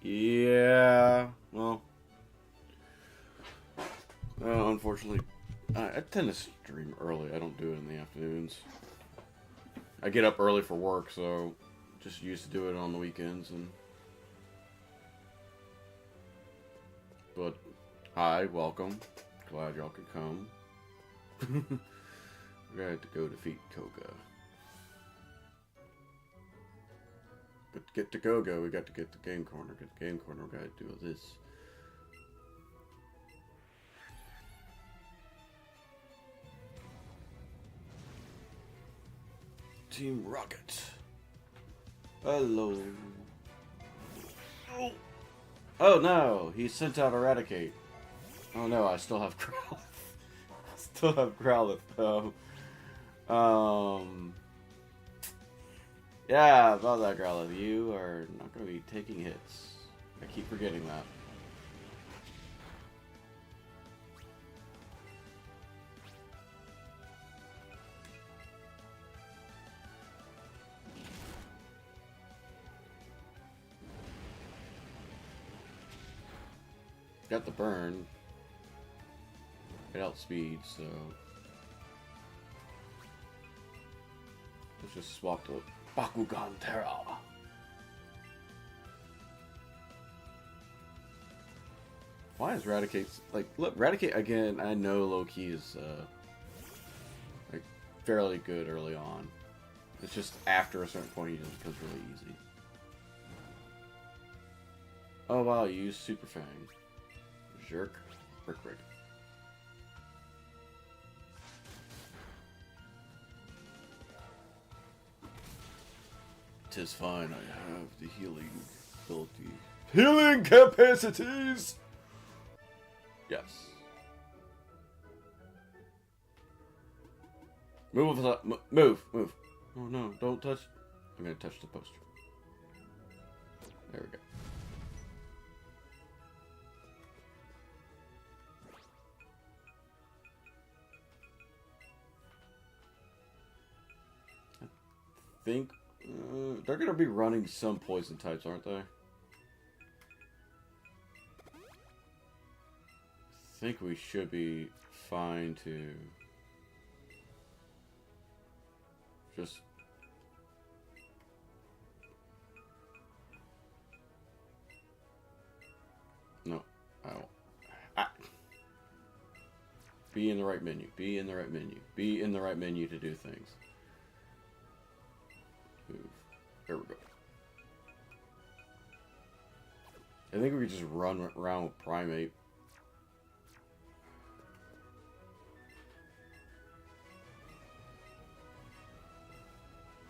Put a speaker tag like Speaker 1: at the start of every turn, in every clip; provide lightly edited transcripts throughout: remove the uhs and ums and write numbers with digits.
Speaker 1: Yeah, well, unfortunately, I tend to stream early. I don't do it in the afternoons. I get up early for work, so just used to do it on the weekends. But hi, welcome. Glad y'all could come. We had to go defeat Koga. But to get to Koga, we got to get the game corner. Get the game corner, we got to do this. Team Rocket. Hello. Oh no, he sent out Eradicate. Oh no, I still have Growlithe. Still have Growlithe though. Yeah, about that Growlithe. You are not going to be taking hits. I keep forgetting that. Got the burn. It outspeed, so let's just swap to Bakugan Terra. Why is Raticate like? Look, Raticate again. I know low-key is like fairly good early on. It's just after a certain point he just becomes really easy. Oh wow, you use Super Fang. Jerk. Brick Brick. 'Tis fine, I have the healing ability. Healing capacities! Yes. Move, move. Oh no, don't touch. I'm gonna touch the poster. There we go. I think they're gonna be running some poison types, aren't they? I think we should be fine to just no. I don't. Be in the right menu. Be in the right menu. Be in the right menu to do things. Move. There we go. I think we could just run around with Primate.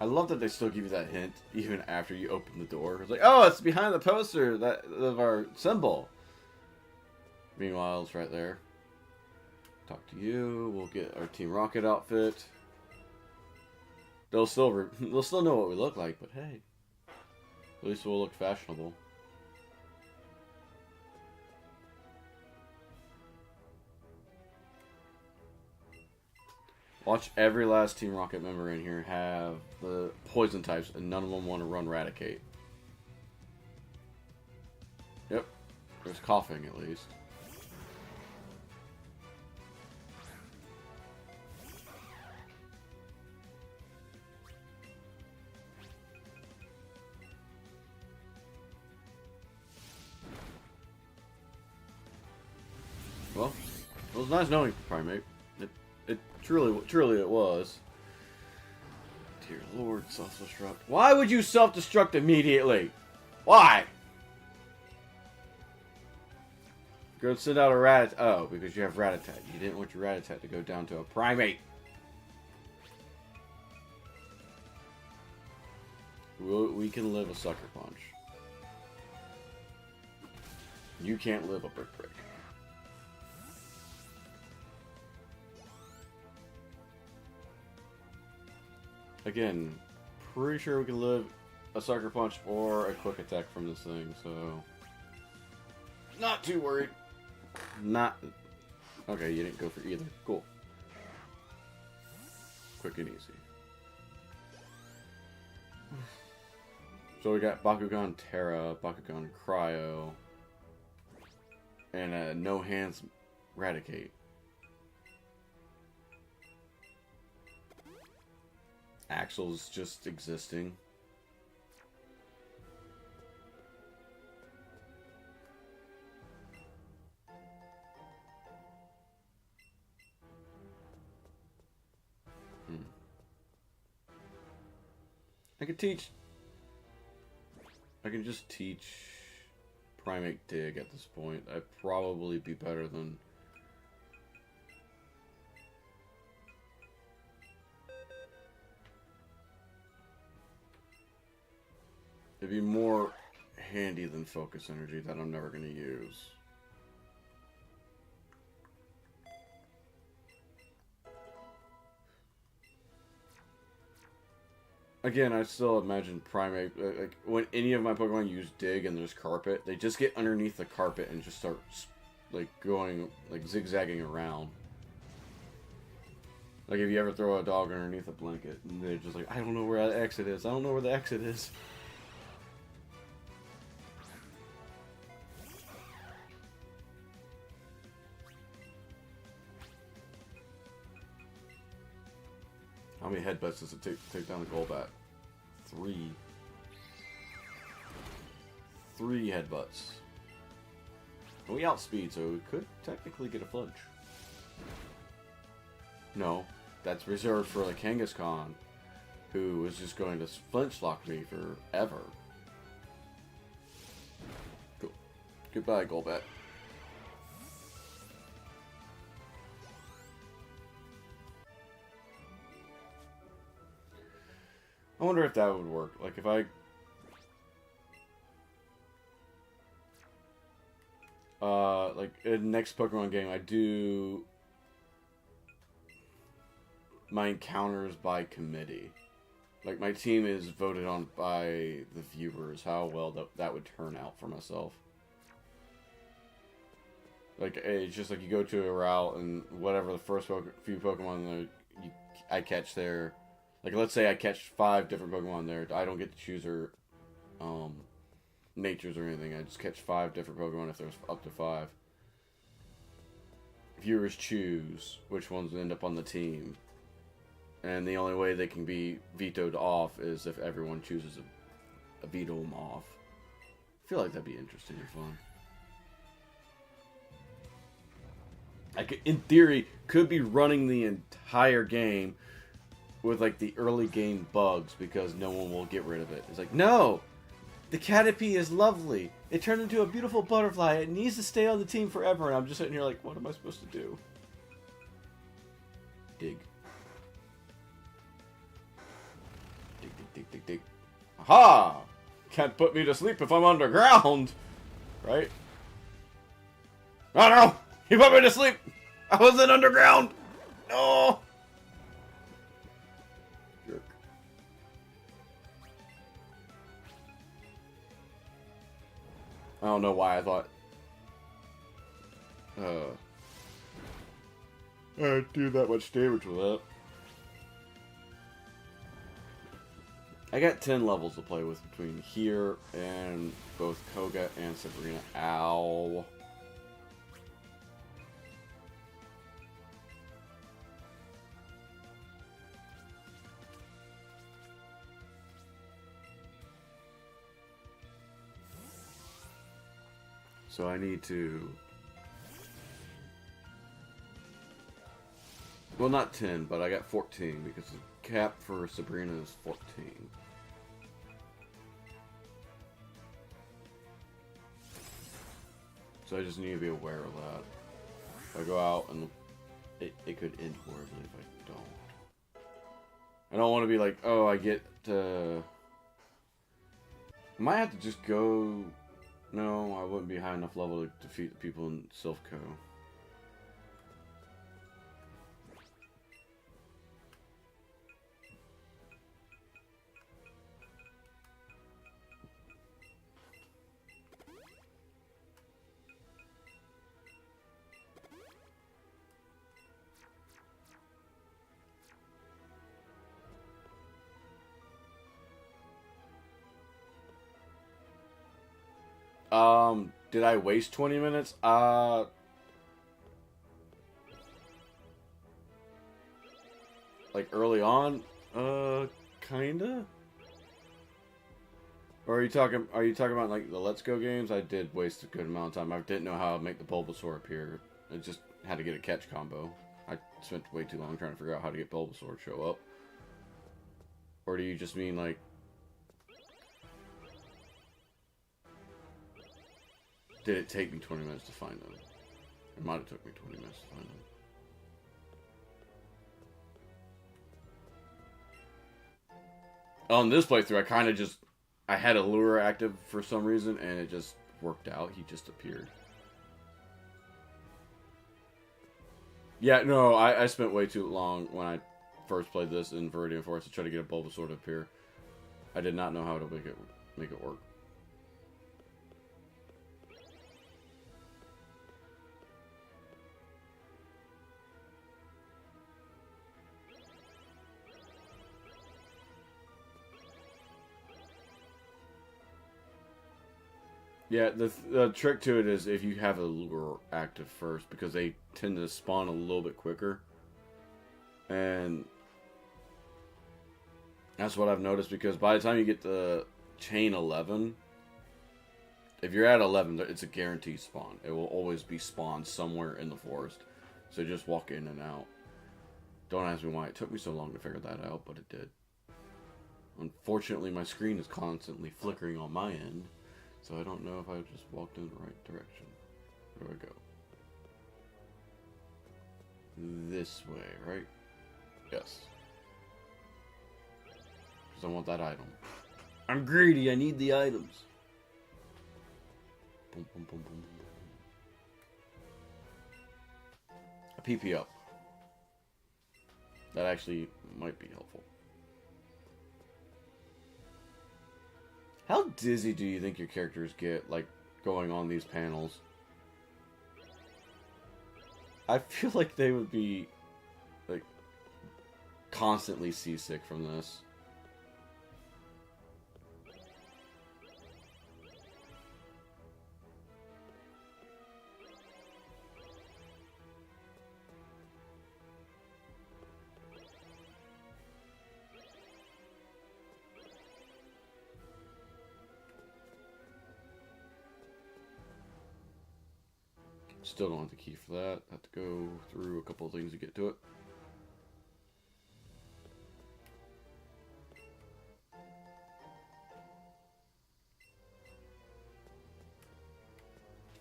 Speaker 1: I love that they still give you that hint even after you open the door. It's like, oh, it's behind the poster that of our symbol. Meanwhile, it's right there. Talk to you. We'll get our Team Rocket outfit. They'll still know what we look like, but hey, at least we'll look fashionable. Watch every last Team Rocket member in here have the poison types, and none of them want to run Raticate. Yep, there's coughing at least. Well, it was nice knowing you, Primate. It truly it was. Dear Lord, self-destruct. Why would you self-destruct immediately? Why? Go send out a Rattata. Oh, because you have Rattata. You didn't want your Rattata to go down to a Primate. We can live a Sucker Punch. You can't live a Brick Brick. Again, pretty sure we can live a Sucker Punch or a Quick Attack from this thing, so not too worried. Not okay. You didn't go for either. Cool. Quick and easy. So we got Bakugan Terra, Bakugan Cryo, and a No Hands Eradicate. Axel's just existing. I can just teach Primate Dig at this point. I'd probably be better than... It'd be more handy than Focus Energy that I'm never going to use. Again, I still imagine Primate, like, when any of my Pokemon use Dig and there's carpet, they just get underneath the carpet and just start, like, going, like, zigzagging around. Like, if you ever throw a dog underneath a blanket, and they're just like, I don't know where the exit is. I don't know where the exit is. How many headbutts does it take down the Golbat? 3. 3 headbutts. And we outspeed, so we could technically get a flinch. No, that's reserved for like Kangaskhan, who is just going to flinch lock me forever. Cool. Goodbye, Golbat. I wonder if that would work. Like, if I... like, in the next Pokemon game, I do... my encounters by committee. Like, my team is voted on by the viewers, how well that would turn out for myself. Like, it's just like you go to a route, and whatever the first few Pokemon I catch there... Like, let's say I catch 5 different Pokemon there. I don't get to choose their natures or anything. I just catch 5 different Pokemon if there's up to 5. Viewers choose which ones end up on the team. And the only way they can be vetoed off is if everyone chooses a veto them off. I feel like that'd be interesting and fun. I could, in theory, could be running the entire game with like the early game bugs because no one will get rid of it. It's like, no! The Caterpie is lovely. It turned into a beautiful butterfly. It needs to stay on the team forever. And I'm just sitting here like, what am I supposed to do? Dig. Dig, dig, dig, dig, dig. Aha! Can't put me to sleep if I'm underground! Right? Oh no! He put me to sleep! I wasn't underground! No! Jerk. I don't know why I thought... I'd do that much damage with that. I got 10 levels to play with between here and both Koga and Sabrina. Ow. So I need to... Well, not 10, but I got 14 because the cap for Sabrina is 14. So I just need to be aware of that. If I go out and it could end horribly if I don't. I don't want to be like, oh, I get to... I might have to just go... No, I wouldn't be high enough level to defeat the people in Silph-Co. Did I waste 20 minutes? Like early on? Kinda? Or are you talking about like the Let's Go games? I did waste a good amount of time. I didn't know how to make the Bulbasaur appear. I just had to get a catch combo. I spent way too long trying to figure out how to get Bulbasaur to show up. Or do you just mean like... Did it take me 20 minutes to find them? It might have took me 20 minutes to find them. On this playthrough, I kind of just... I had a lure active for some reason, and it just worked out. He just appeared. Yeah, no, I spent way too long when I first played this in Viridian Forest to try to get a Bulbasaur to appear. I did not know how to make it work. Yeah, the trick to it is if you have a lure active first, because they tend to spawn a little bit quicker. And that's what I've noticed, because by the time you get to chain 11, if you're at 11, it's a guaranteed spawn. It will always be spawned somewhere in the forest. So just walk in and out. Don't ask me why it took me so long to figure that out, but it did. Unfortunately, my screen is constantly flickering on my end. So I don't know if I just walked in the right direction. Where do I go? This way, right? Yes. Because I want that item. I'm greedy, I need the items. Boom, boom, boom, boom, boom. A PP up. That actually might be helpful. How dizzy do you think your characters get, like, going on these panels? I feel like they would be, like, constantly seasick from this. Still don't have the key for that. Have to go through a couple of things to get to it.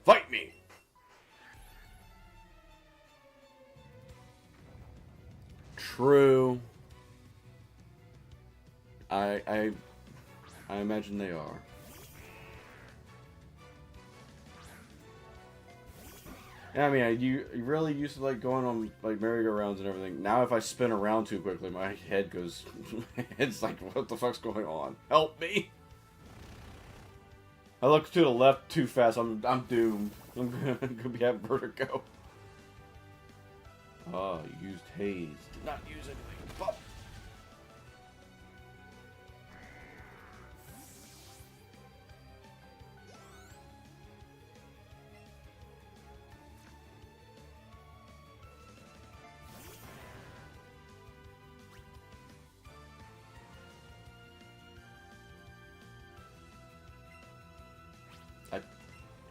Speaker 1: Fight me! True. I imagine they are. Yeah, I mean, you really used to like going on like merry-go-rounds and everything. Now, if I spin around too quickly, my head goes. It's like, what the fuck's going on? Help me! I look to the left too fast. I'm doomed. I'm gonna be having vertigo. Ah, you used haze. Did not use anything. Fuck.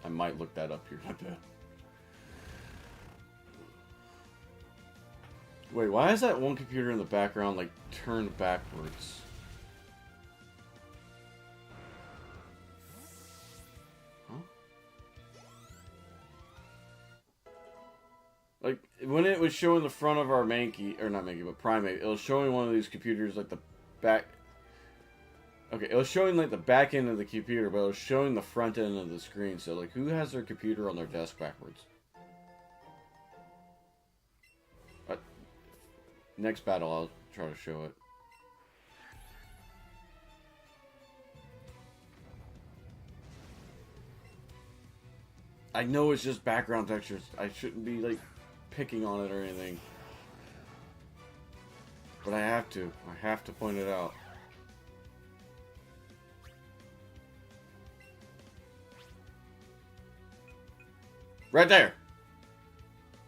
Speaker 1: I might look that up here in a bit. Wait, why is that one computer in the background like turned backwards? Huh? Like when it was showing the front of our Mankey, or not Mankey, but Primate, it was showing one of these computers like the back. Okay, it was showing like the back end of the computer, but it was showing the front end of the screen. So like, who has their computer on their desk backwards? Next battle, I'll try to show it. I know it's just background textures. I shouldn't be like picking on it or anything, but I have to. I have to point it out. Right there.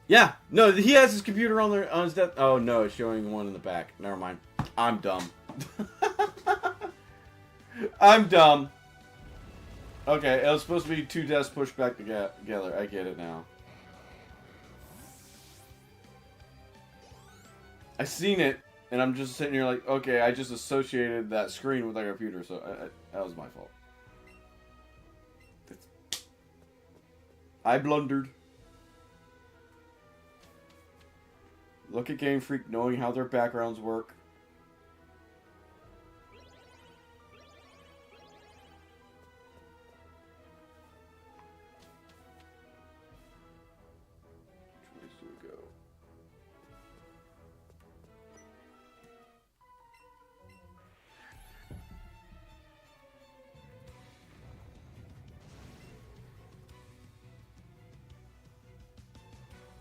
Speaker 1: Yeah. No, he has his computer on his desk. Oh, no, it's showing one in the back. Never mind. I'm dumb. I'm dumb. Okay, it was supposed to be 2 desks pushed back together. I get it now. I seen it, and I'm just sitting here like, okay, I just associated that screen with our computer, so that was my fault. I blundered. Look at Game Freak knowing how their backgrounds work. Which ways do we go?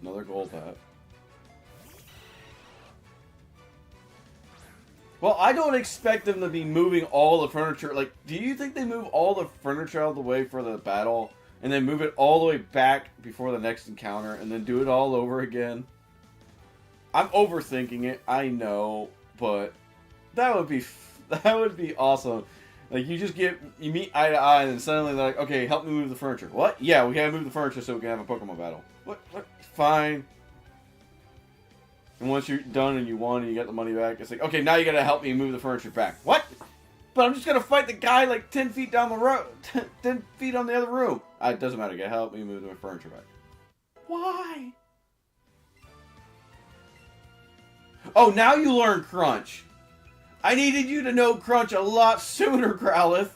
Speaker 1: Another gold hat. Well, I don't expect them to be moving all the furniture. Like, do you think they move all the furniture out of the way for the battle, and then move it all the way back before the next encounter, and then do it all over again? I'm overthinking it, I know, but that would be awesome. Like, you meet eye to eye, and then suddenly they're like, okay, help me move the furniture. What? Yeah, we gotta move the furniture so we can have a Pokemon battle. What? Fine. And once you're done and you won and you get the money back, it's like, okay, now you gotta help me move the furniture back. What? But I'm just gonna fight the guy like 10 feet down the road, 10 feet on the other room. It doesn't matter, you gotta help me move the furniture back. Why? Oh, now you learn Crunch. I needed you to know Crunch a lot sooner, Growlithe.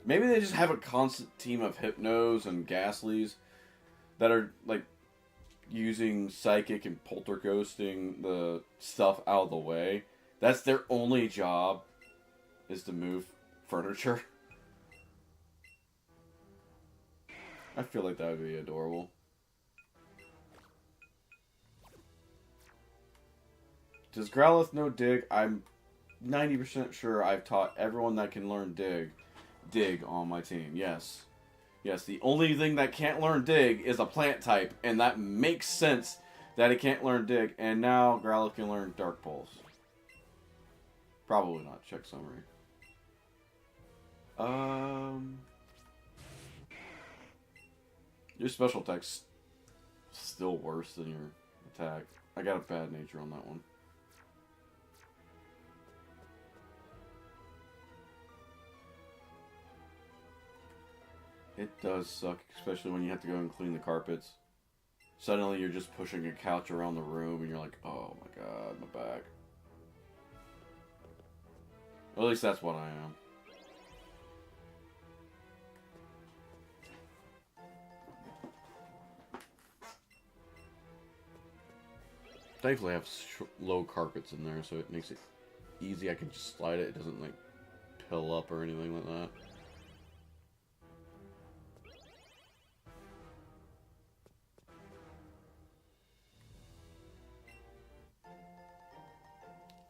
Speaker 1: Maybe they just have a constant team of Hypnos and Ghastlies that are, like, using Psychic and Poltergeisting the stuff out of the way. That's their only job, is to move furniture. I feel like that would be adorable. Does Growlithe know Dig? I'm 90% sure I've taught everyone that can learn Dig on my team. Yes. Yes, the only thing that can't learn Dig is a plant type, and that makes sense that it can't learn Dig, and now Growlithe can learn Dark Pulse. Probably not. Check summary. Your special attack's still worse than your attack. I got a bad nature on that one. It does suck, especially when you have to go and clean the carpets. Suddenly you're just pushing a couch around the room and you're like, oh my god, my back. At least that's what I am. Thankfully I have low carpets in there, so it makes it easy. I can just slide it. It doesn't like pill up or anything like that.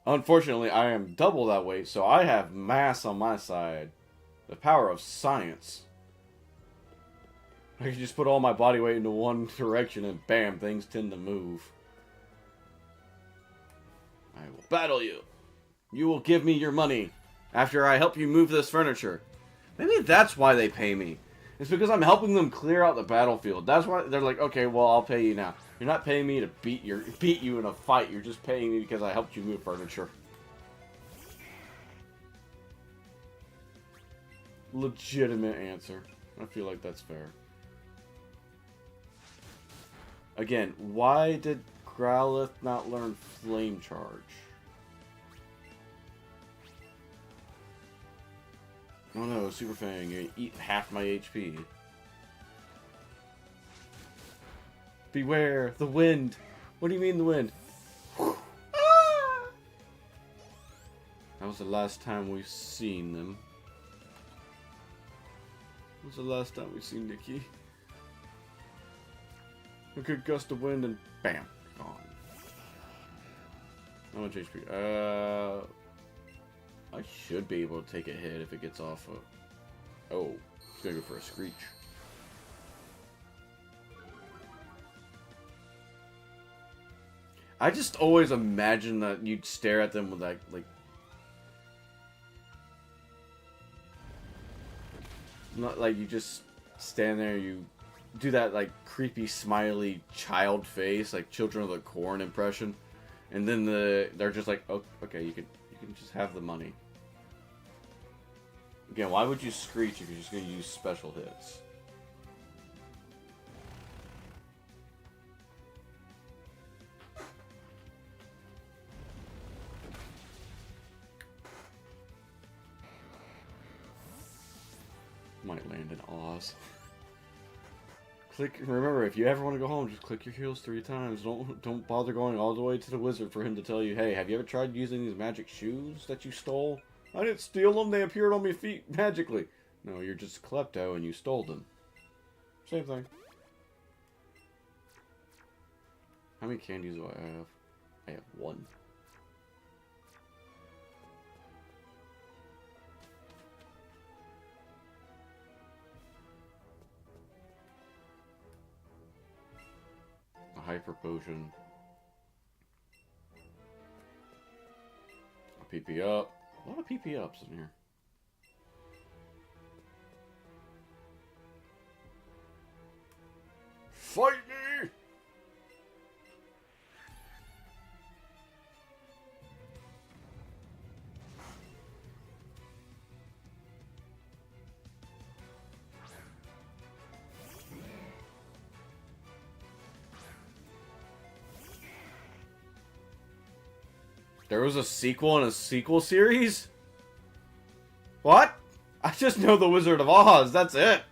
Speaker 1: Unfortunately, I am double that weight, so I have mass on my side. The power of science. I can just put all my body weight into one direction and bam, things tend to move. I will battle you. You will give me your money after I help you move this furniture. Maybe that's why they pay me. It's because I'm helping them clear out the battlefield. That's why they're like, okay, well, I'll pay you now. You're not paying me to beat you in a fight. You're just paying me because I helped you move furniture. Legitimate answer. I feel like that's fair. Again, why did Growlithe not learn Flame Charge? Oh no, Super Fang, you eat half my HP. Beware, the wind! What do you mean the wind? Ah! That was the last time we've seen them. That was the last time we've seen Nikki. A good gust of wind and bam, gone. How much HP? I should be able to take a hit if it gets off of... Oh, it's gonna go for a screech. I just always imagine that you'd stare at them with that, like... Not like you just stand there, you do that, like, creepy, smiley child face, like Children of the Corn impression. And then they're just like, oh, okay, you can just have the money. Again, why would you screech if you're just going to use special hits? Might land in Oz. Remember, if you ever want to go home, just click your heels 3 times. Don't bother going all the way to the wizard for him to tell you, hey, have you ever tried using these magic shoes that you stole? I didn't steal them, they appeared on my feet magically. No, you're just a klepto and you stole them. Same thing. How many candies do I have? I have 1. A hyper potion. A PP up. A lot of PP ups in here. Fight me! There was a sequel in a sequel series? What? I just know The Wizard of Oz, that's it.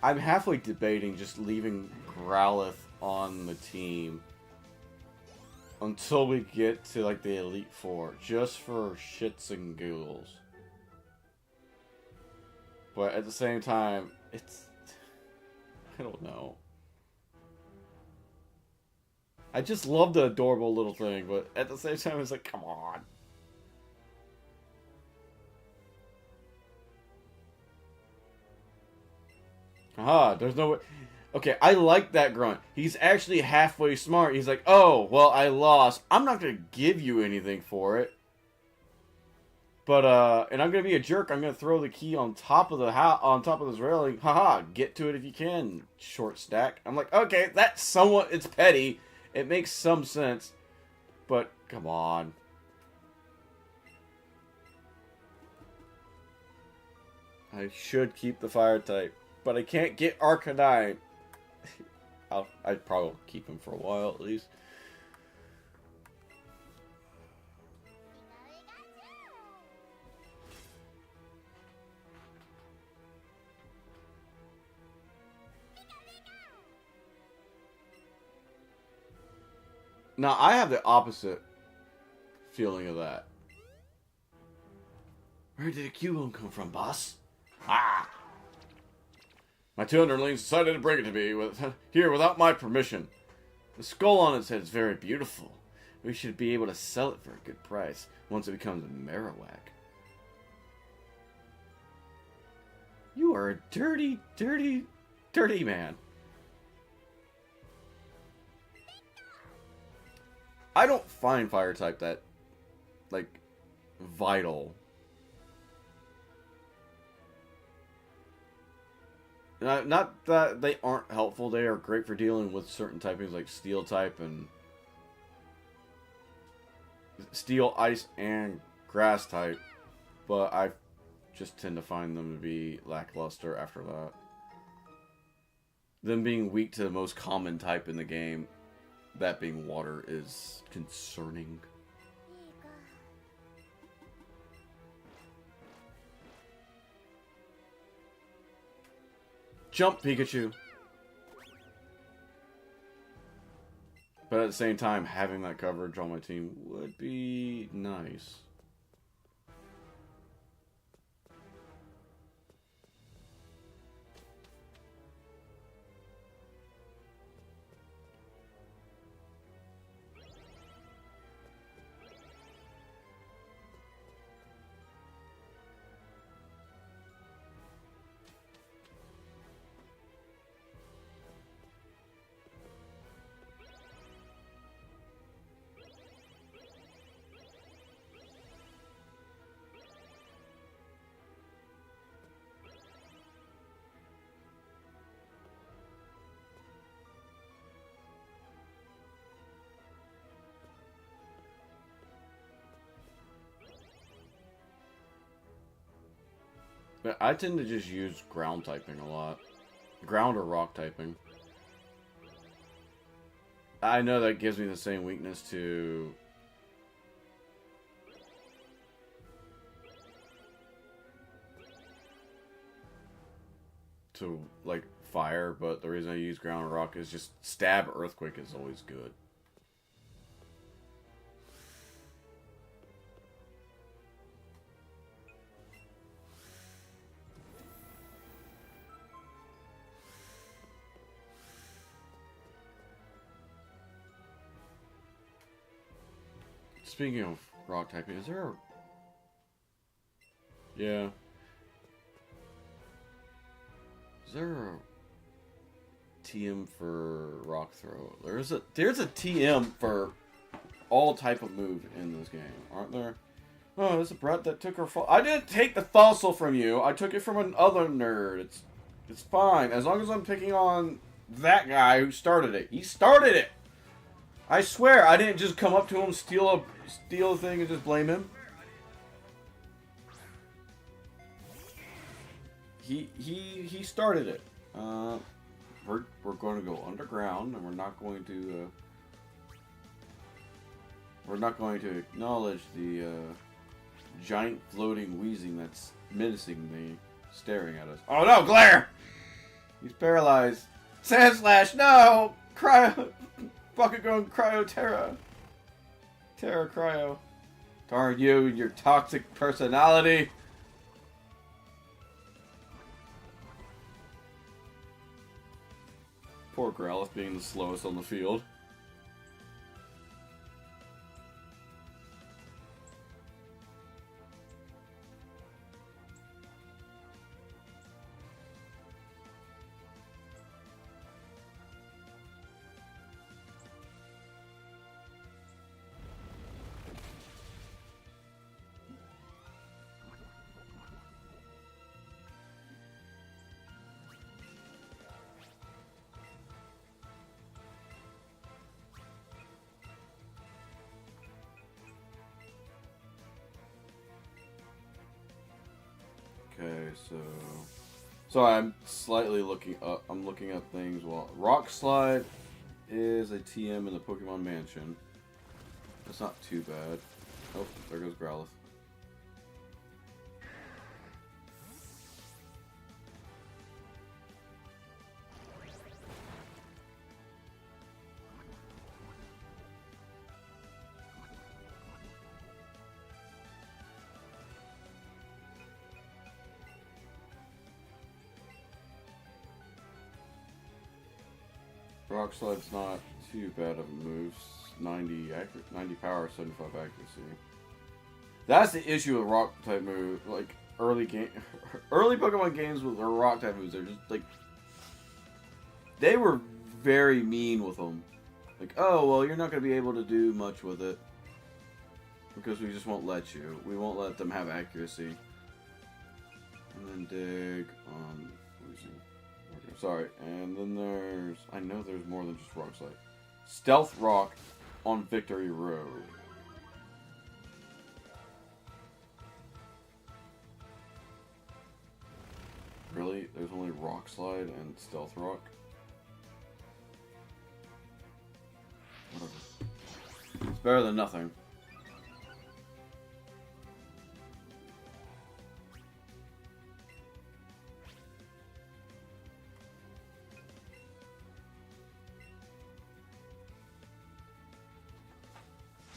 Speaker 1: I'm halfway debating just leaving Growlithe on the team until we get to like the Elite Four, just for shits and giggles. But at the same time, it's... I don't know. I just love the adorable little thing, but at the same time, it's like, come on. Aha, there's no way. Okay, I like that grunt. He's actually halfway smart. He's like, oh, well, I lost. I'm not going to give you anything for it. But, and I'm going to be a jerk. I'm going to throw the key on top of this railing. Haha, get to it if you can, short stack. I'm like, okay, that's somewhat, it's petty. It makes some sense. But, come on. I should keep the fire type. But I can't get Arcanine. I'd probably keep him for a while at least. Now I have the opposite feeling of that. Where did a Cubone come from, boss? Ah! My 2 underlings decided to bring it to me here without my permission. The skull on its head is very beautiful. We should be able to sell it for a good price once it becomes a Marowak. You are a dirty, dirty, dirty man. I don't find fire type that, like, vital. Not that they aren't helpful, they are great for dealing with certain typings like Steel type and Steel, Ice, and Grass type, but I just tend to find them to be lackluster after that. Them being weak to the most common type in the game, that being Water, is concerning. Jump, Pikachu! But at the same time, having that coverage on my team would be nice. But I tend to just use ground typing a lot. Ground or rock typing. I know that gives me the same weakness to... like, fire, but the reason I use ground or rock is just stab earthquake is always good. Speaking of rock typing, is there a... Yeah. Is there a TM for rock throw? There's a TM for all type of move in this game, aren't there? Oh, there's a brat that took her fossil. I didn't take the fossil from you. I took it from another nerd. It's fine. As long as I'm picking on that guy who started it. He started it! I swear, I didn't just come up to him, steal a thing, and just blame him. He started it. We're going to go underground, and we're not going to acknowledge the giant floating wheezing that's menacingly staring at us. Oh no, glare! He's paralyzed. Sand slash, no! Cryo. Bakugan Cryo Terra. Terra Cryo. Darn you and your toxic personality. Poor Growlithe being the slowest on the field. Okay, so I'm slightly looking up. I'm looking up things. Well, Rock Slide is a TM in the Pokemon Mansion. That's not too bad. Oh, there goes Growlithe. Rock Slide's not too bad of a move. 90 power, 75 accuracy. That's the issue with rock type move. Like early Pokemon games with their rock type moves, they're just like they were very mean with them. Like, oh well, you're not gonna be able to do much with it because we just won't let you. We won't let them have accuracy. And then dig on. Sorry, and then there's... I know there's more than just Rock Slide. Stealth Rock on Victory Road. Really? There's only Rock Slide and Stealth Rock? Whatever. It's better than nothing.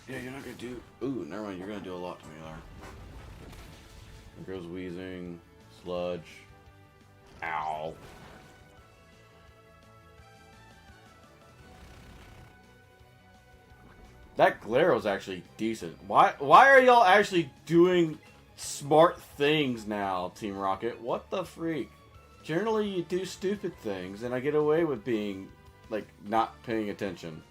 Speaker 1: Yeah, you're not gonna do... Ooh, never mind. You're gonna do a lot to me there. There goes Wheezing. Sludge. Ow. That glare was actually decent. Why are y'all actually doing smart things now, Team Rocket? What the freak? Generally, you do stupid things, and I get away with being, like, not paying attention.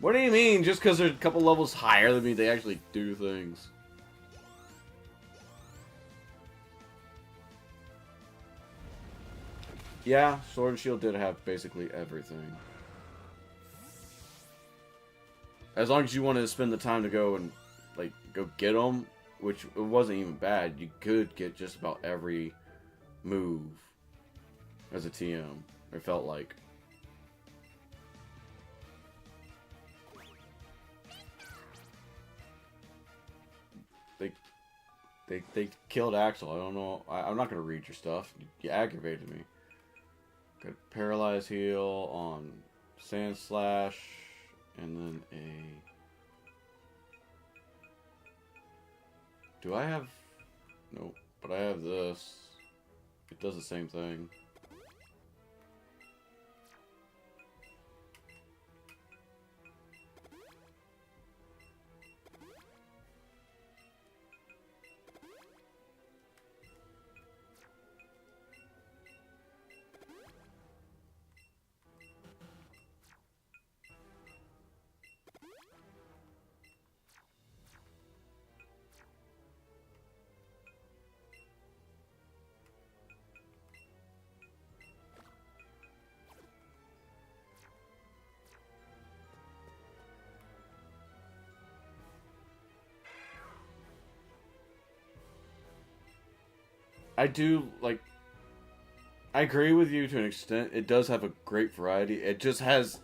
Speaker 1: What do you mean? Just because they're a couple levels higher than me, they actually do things. Yeah, Sword and Shield did have basically everything. As long as you wanted to spend the time to go and, like, go get them, which it wasn't even bad, you could get just about every move as a TM, it felt like. They killed Axel. I don't know. I'm not going to read your stuff. You aggravated me. Got Paralyze Heal on Sand Slash. And then a... Do I have... Nope. But I have this. It does the same thing. I do, like, I agree with you to an extent. It does have a great variety. It just has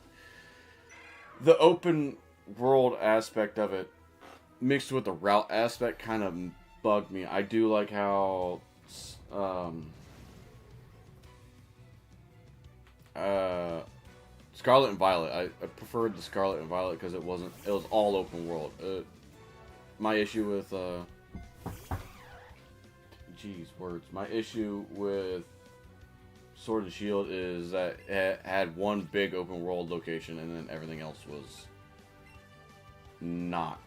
Speaker 1: the open world aspect of it mixed with the route aspect kind of bugged me. I do like how Scarlet and Violet. I preferred the Scarlet and Violet because it was all open world. My issue with my issue with Sword and Shield is that it had one big open world location and then everything else was not.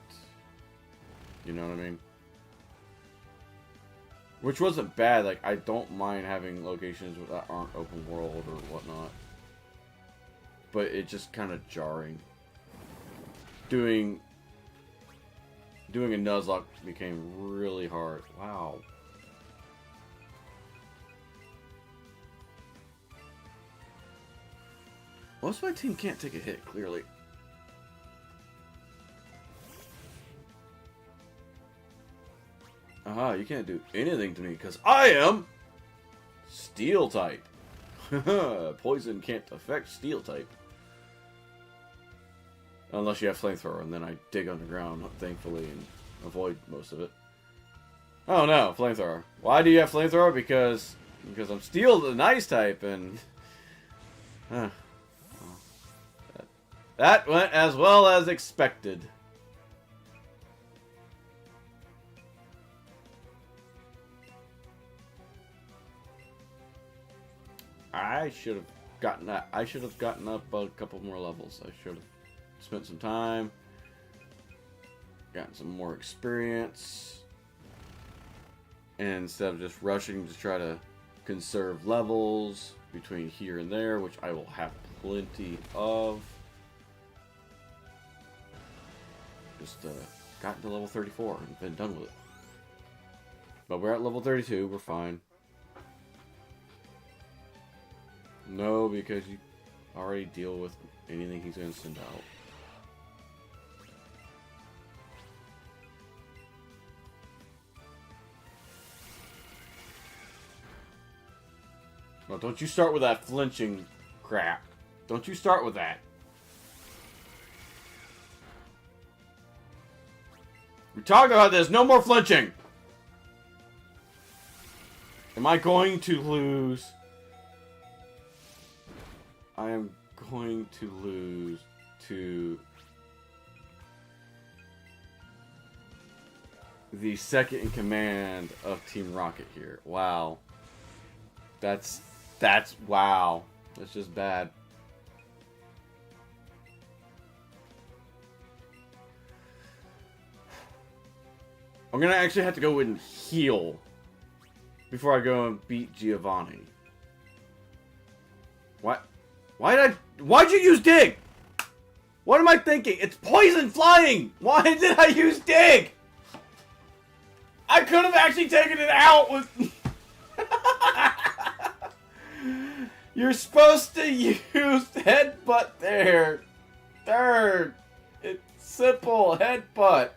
Speaker 1: You know what I mean? Which wasn't bad. Like, I don't mind having locations that aren't open world or whatnot. But it's just kind of jarring. Doing a Nuzlocke became really hard. Wow. Most of my team can't take a hit, clearly. Aha, you can't do anything to me, because I am Steel type. Poison can't affect Steel type. Unless you have Flamethrower, and then I dig underground, thankfully, and avoid most of it. Oh no, Flamethrower. Why do you have Flamethrower? Because I'm Steel, the nice type, and... That went as well as expected. I should have gotten that. I should have gotten up a couple more levels. I should have spent some time, gotten some more experience, and instead of just rushing to try to conserve levels between here and there, which I will have plenty of. Just gotten to level 34 and been done with it. But we're at level 32, we're fine. No, because you already deal with anything he's going to send out. No, don't you start with that flinching crap. Don't you start with that. We talked about this. No more flinching. Am I going to lose? I am going to lose to the second in command of Team Rocket here. Wow. That's wow. That's just bad. I'm gonna actually have to go and heal before I go and beat Giovanni. What? Why'd you use Dig? What am I thinking? It's poison flying! Why did I use Dig? I could have actually taken it out with... You're supposed to use Headbutt there. Third. It's simple. Headbutt.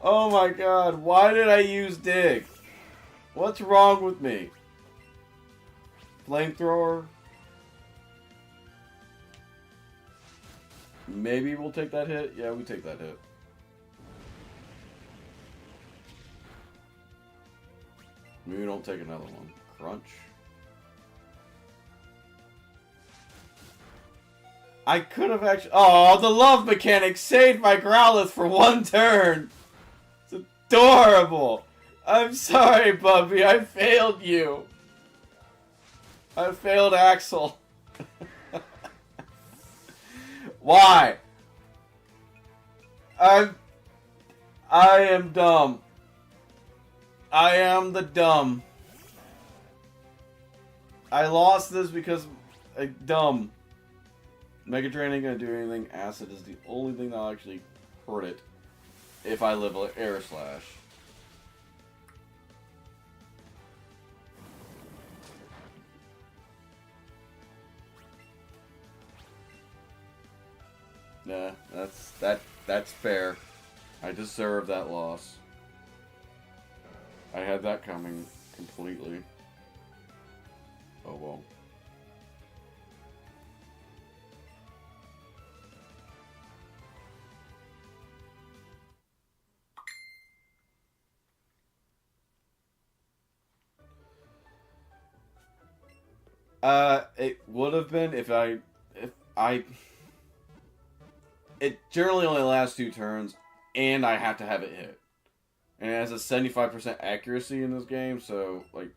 Speaker 1: Oh my god. Why did I use Dig? What's wrong with me? Flamethrower? Maybe we'll take that hit? Yeah, we take that hit. Maybe we don't take another one. Crunch. I could have actually... Oh, the love mechanic saved my Growlithe for one turn! It's adorable! I'm sorry, Bubby. I failed you. I failed Axel. Why? I am dumb. I am the dumb. I lost this because I'm dumb. Mega Drain ain't gonna do anything. Acid is the only thing that'll actually hurt it if I live Air Slash. Yeah, that's fair. I deserve that loss. I had that coming completely. Oh well. It would have been if I it generally only lasts 2 turns, and I have to have it hit. And it has a 75% accuracy in this game, so, like,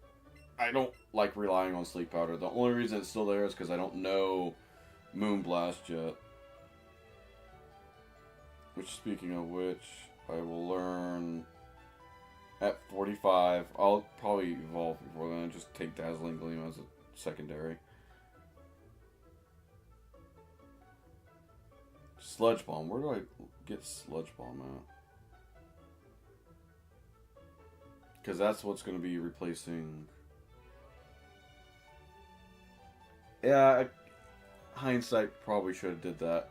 Speaker 1: I don't like relying on Sleep Powder. The only reason it's still there is because I don't know Moonblast yet. Which, speaking of which, I will learn at 45. I'll probably evolve before then and just take Dazzling Gleam as a secondary. Sludge Bomb. Where do I get Sludge Bomb at? Because that's what's going to be replacing... Yeah, hindsight probably should have did that.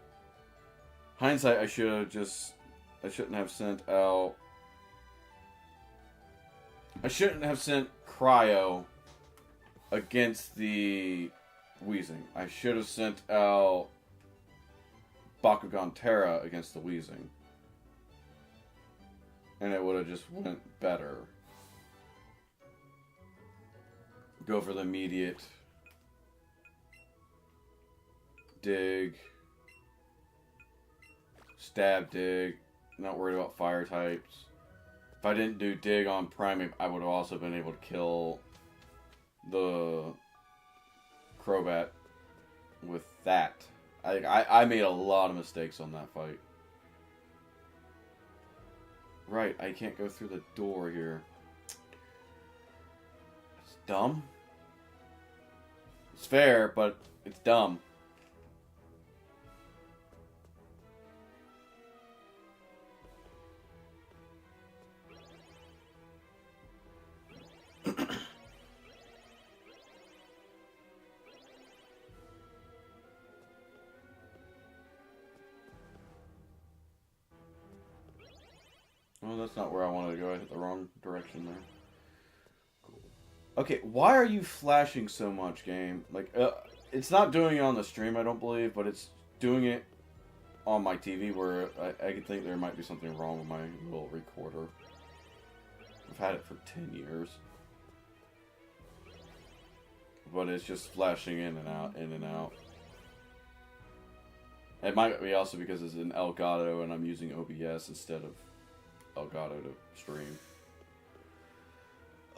Speaker 1: Hindsight, I should have just... I shouldn't have sent out... I shouldn't have sent Cryo against the Weezing. I should have sent out Bakugan Terra against the Weezing. And it would have just went better. Go for the immediate dig. Stab dig. Not worried about fire types. If I didn't do dig on Primeape, I would have also been able to kill the Crobat with that. I made a lot of mistakes on that fight. Right, I can't go through the door here. It's dumb. It's fair, but it's dumb. Oh, that's not where I wanted to go. I hit the wrong direction there. Cool. Okay, why are you flashing so much, game? Like, it's not doing it on the stream, I don't believe, but it's doing it on my TV where I could think there might be something wrong with my little recorder. I've had it for 10 years. but it's just flashing in and out, in and out. It might be also because it's an Elgato and I'm using OBS instead of Elgato to stream.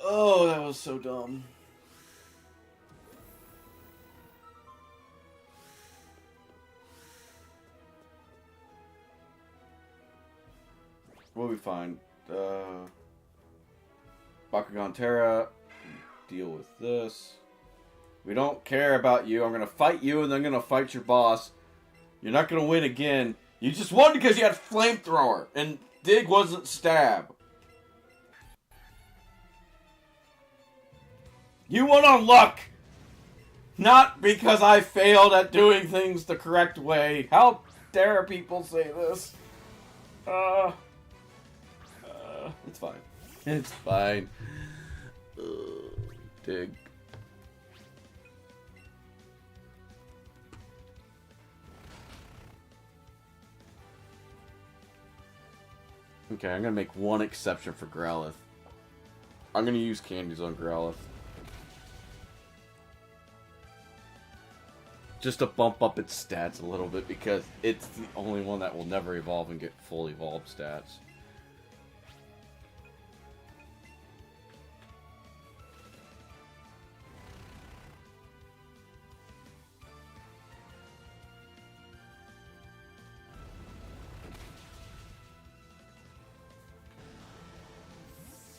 Speaker 1: Oh, that was so dumb. We'll be fine. Bakugan Terra, deal with this. We don't care about you. I'm gonna fight you and then I'm gonna fight your boss. You're not gonna win again. You just won because you had Flamethrower and Dig wasn't Stab. You won on luck! Not because I failed at doing things the correct way. How dare people say this? It's fine. It's fine. Dig. Okay, I'm gonna make one exception for Growlithe. I'm gonna use candies on Growlithe. Just to bump up its stats a little bit, because it's the only one that will never evolve and get full evolved stats.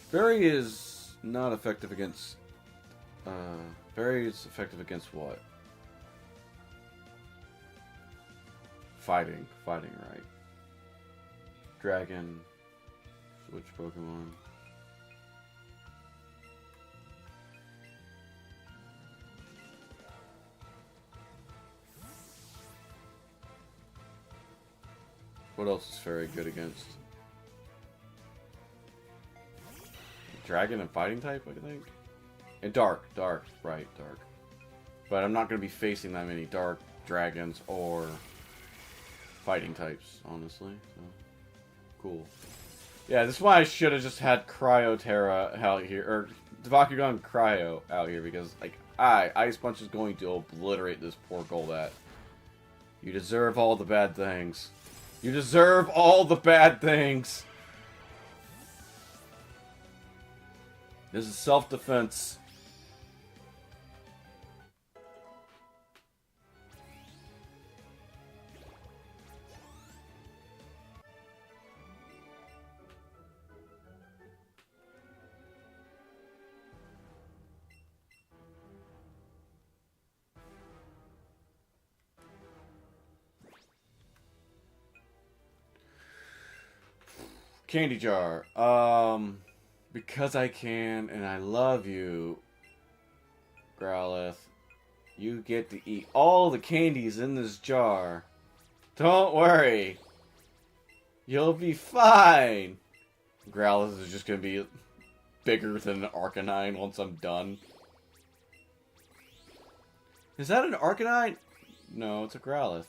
Speaker 1: Fairy is not effective against... Fairy is effective against what? Fighting, right. Dragon, switch Pokemon. What else is Fairy good against? Dragon and fighting type, I think? And dark, right, dark. But I'm not going to be facing that many dark dragons or fighting types, honestly. So, cool. Yeah, this is why I should have just had Cryoterra out here, or Bakugan Cryo out here, because, like, Ice Punch is going to obliterate this poor Golbat. You deserve all the bad things. You deserve all the bad things! This is self-defense. Candy jar. Because I can and I love you, Growlithe, you get to eat all the candies in this jar. Don't worry. You'll be fine. Growlithe is just going to be bigger than an Arcanine once I'm done. Is that an Arcanine? No, it's a Growlithe.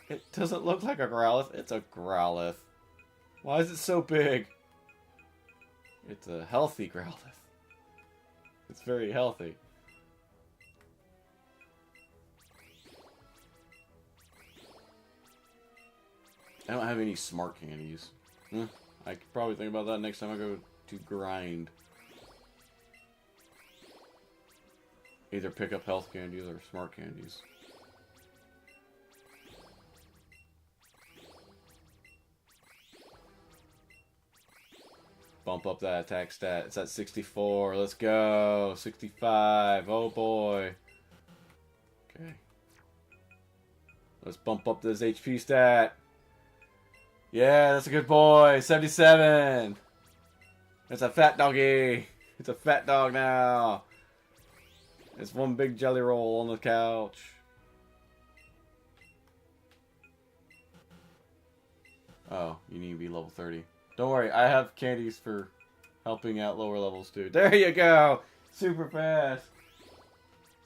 Speaker 1: It doesn't look like a Growlithe. It's a Growlithe. Why is it so big? It's a healthy Growlithe. It's very healthy. I don't have any smart candies. I could probably think about that next time I go to grind. Either pick up health candies or smart candies. Bump up that attack stat. It's at 64. Let's go. 65. Oh boy. Okay. Let's bump up this HP stat. Yeah, that's a good boy. 77. It's a fat doggy. It's a fat dog now. It's one big jelly roll on the couch. Oh, you need to be level 30. Don't worry, I have candies for helping out lower levels too. There you go! Super fast!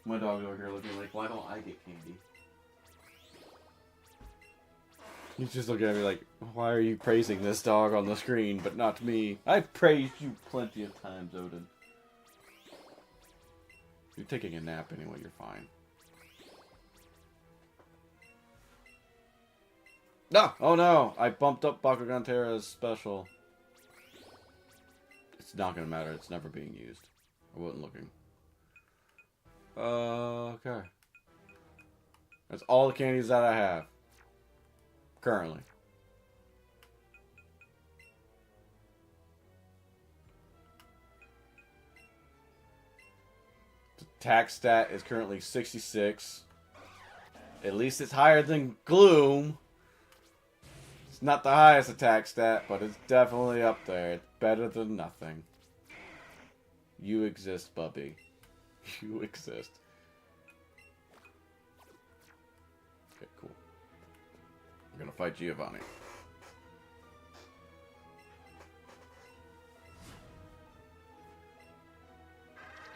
Speaker 1: My dog's over here looking like, why don't I get candy? He's just looking at me like, why are you praising this dog on the screen, but not me? I've praised you plenty of times, Odin. You're taking a nap anyway, you're fine. No! Oh no! I bumped up Bakugan Terra's special. It's not gonna matter, it's never being used. I wasn't looking. Okay. That's all the candies that I have. Currently. The attack stat is currently 66. At least it's higher than Gloom. It's not the highest attack stat, but it's definitely up there. It's better than nothing. You exist, Bubby. You exist. Okay, cool. I'm gonna fight Giovanni.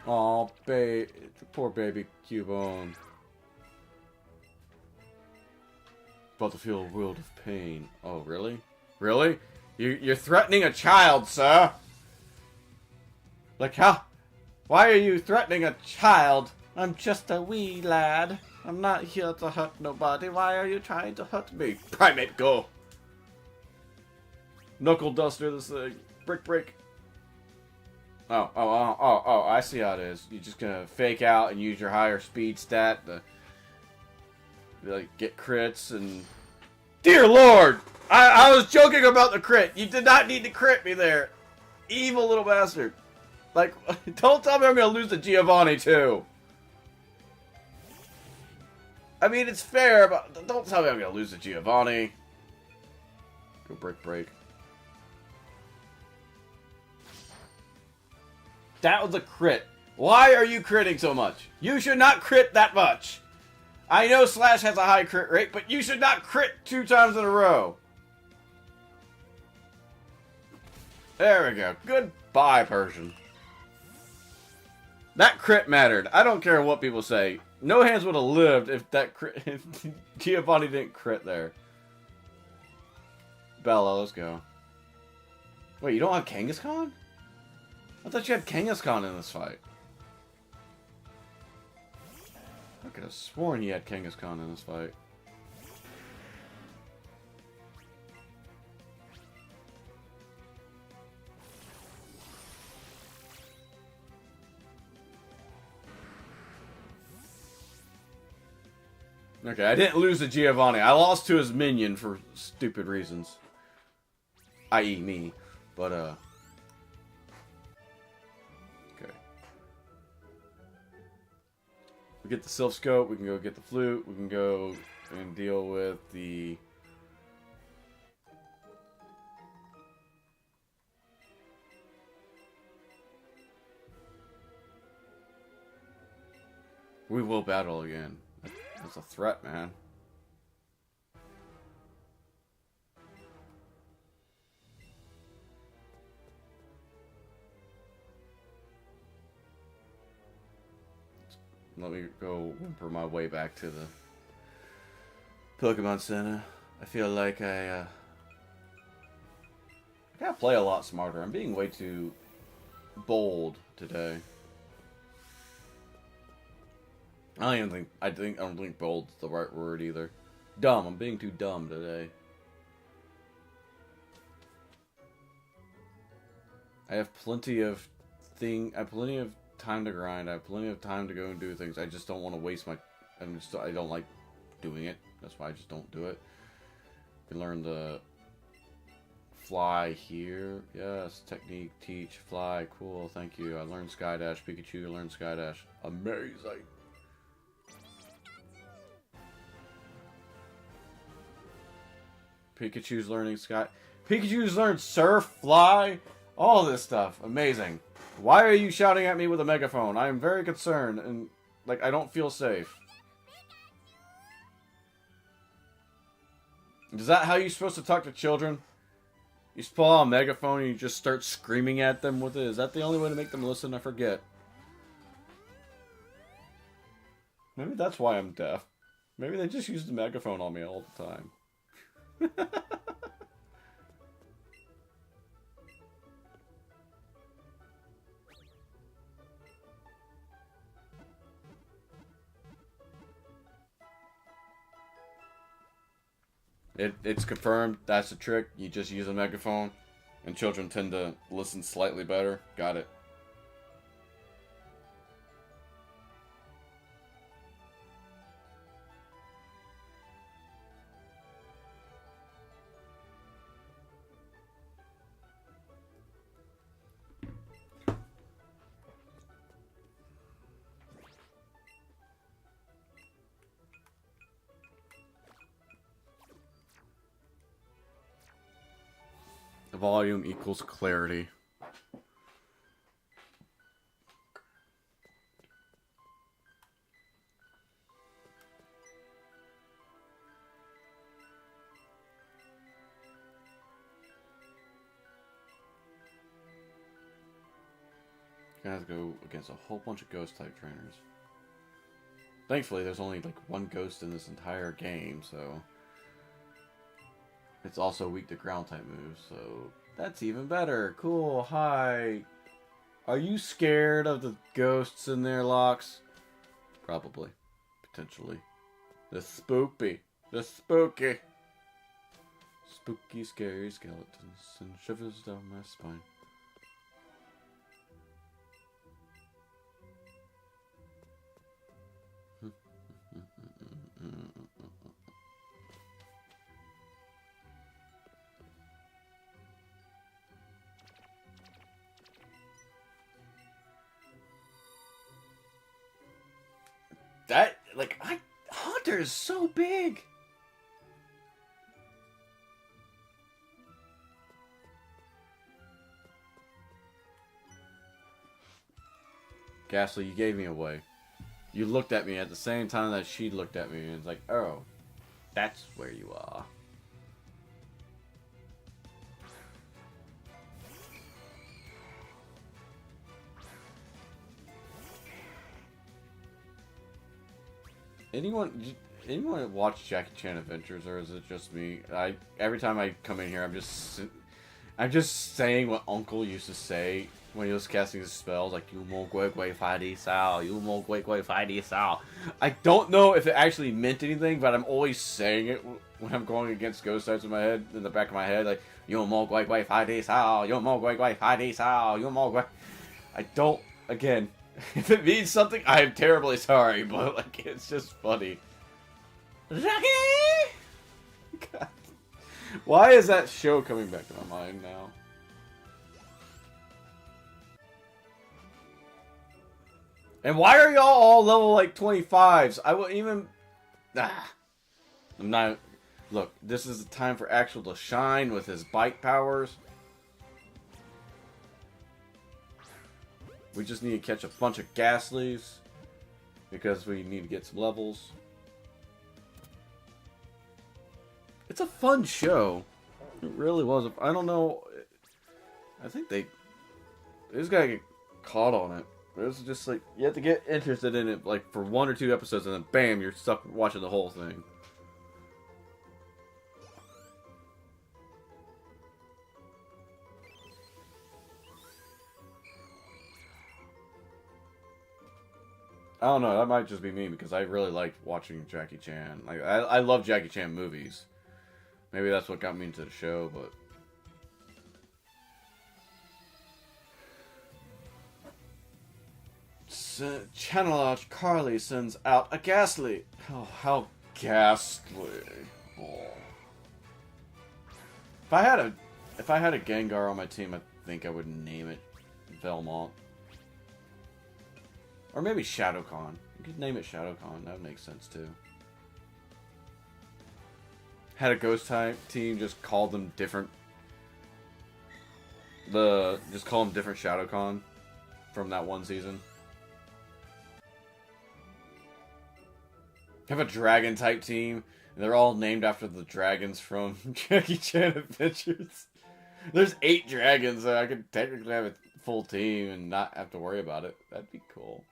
Speaker 1: Aw, poor baby Cubone. About to feel a world of pain. Oh, really? Really? You're threatening a child, sir! Like, how? Why are you threatening a child? I'm just a wee lad. I'm not here to hurt nobody. Why are you trying to hurt me? Primate, go! Knuckle duster this thing. Break. Oh, I see how it is. You're just gonna fake out and use your higher speed stat to like get crits and... Dear Lord! I was joking about the crit. You did not need to crit me there. Evil little bastard. Like, don't tell me I'm gonna lose to Giovanni too. I mean, it's fair, but don't tell me I'm gonna lose to Giovanni. Go break. That was a crit. Why are you critting so much? You should not crit that much. I know Slash has a high crit rate, but you should not crit 2 times in a row. There we go. Goodbye, Persian. That crit mattered. I don't care what people say. No Hands would have lived if that crit, if Giovanni didn't crit there. Bella, let's go. Wait, you don't have Kangaskhan? I thought you had Kangaskhan in this fight. I could have sworn you had Kangaskhan in this fight. Okay, I didn't lose to Giovanni. I lost to his minion for stupid reasons. I.e. me. But, okay. We get the Sylph Scope, we can go get the flute, we can go and deal with the... We will battle again. That's a threat, man. Let me go whimper my way back to the Pokemon Center. I feel like I gotta play a lot smarter. I'm being way too bold today. I don't think bold's the right word either. Dumb. I'm being too dumb today. I have plenty of time to grind. I have plenty of time to go and do things. I just don't want to waste my... I don't like doing it. That's why I just don't do it. You learn the fly here. Yes. Technique, teach, fly. Cool. Thank you. I learned Skydash. Pikachu learned Skydash. Amazing. Pikachu's learning Pikachu's learned surf, fly, all this stuff. Amazing. Why are you shouting at me with a megaphone? I am very concerned and, like, I don't feel safe. Is that how you're supposed to talk to children? You just pull out a megaphone and you just start screaming at them with it? Is that the only way to make them listen? I forget. Maybe that's why I'm deaf. Maybe they just use the megaphone on me all the time. It's confirmed. That's the trick. You just use a megaphone, and children tend to listen slightly better. Got it. Volume equals clarity. Gonna have to go against a whole bunch of ghost type trainers. Thankfully, there's only like one ghost in this entire game, so it's also weak to ground type moves, so that's even better. Cool. Hi. Are you scared of the ghosts in there, Locks? Probably. Potentially. The spooky. The spooky. Spooky, scary skeletons and shivers down my spine. That, like, Haunter is so big! Ghastly, you gave me away. You looked at me at the same time that she looked at me, and it's like, oh, that's where you are. Anyone watch Jackie Chan Adventures, or is it just me? Every time I come in here, I'm just saying what Uncle used to say when he was casting his spells, like "You mo gui gui fai di sao, you mo gui gui fai di sao." I don't know if it actually meant anything, but I'm always saying it when I'm going against ghost types in my head, in the back of my head, like "You mo gui gui fai di sao, you mo gui gui fai di sao, you mo gui." I don't. Again, if it means something, I am terribly sorry, but like it's just funny. Jackie! God. Why is that show coming back to my mind now? And why are y'all all level like 25s? I will even... I'm not... Look, this is the time for Axel to shine with his bite powers. We just need to catch a bunch of Ghastlies. Because we need to get some levels. It's a fun show. It really was. I don't know. I think they just gotta get caught on it. It's just like, you have to get interested in it like for 1 or 2 episodes and then bam, you're stuck watching the whole thing. I don't know, that might just be me because I really liked watching Jackie Chan. Like I love Jackie Chan movies. Maybe that's what got me into the show, but Channel Lodge Carly sends out a Ghastly. Oh, how ghastly! Oh. If I had a Gengar on my team, I think I would name it Velmont, or maybe Shadowcon. You could name it Shadowcon. That would make sense too. Had a ghost type team, just called them different. Just call them different Shadowcon from that one season. Have a dragon type team, and they're all named after the dragons from Jackie Chan Adventures. There's 8 dragons, so I could technically have a full team and not have to worry about it. That'd be cool.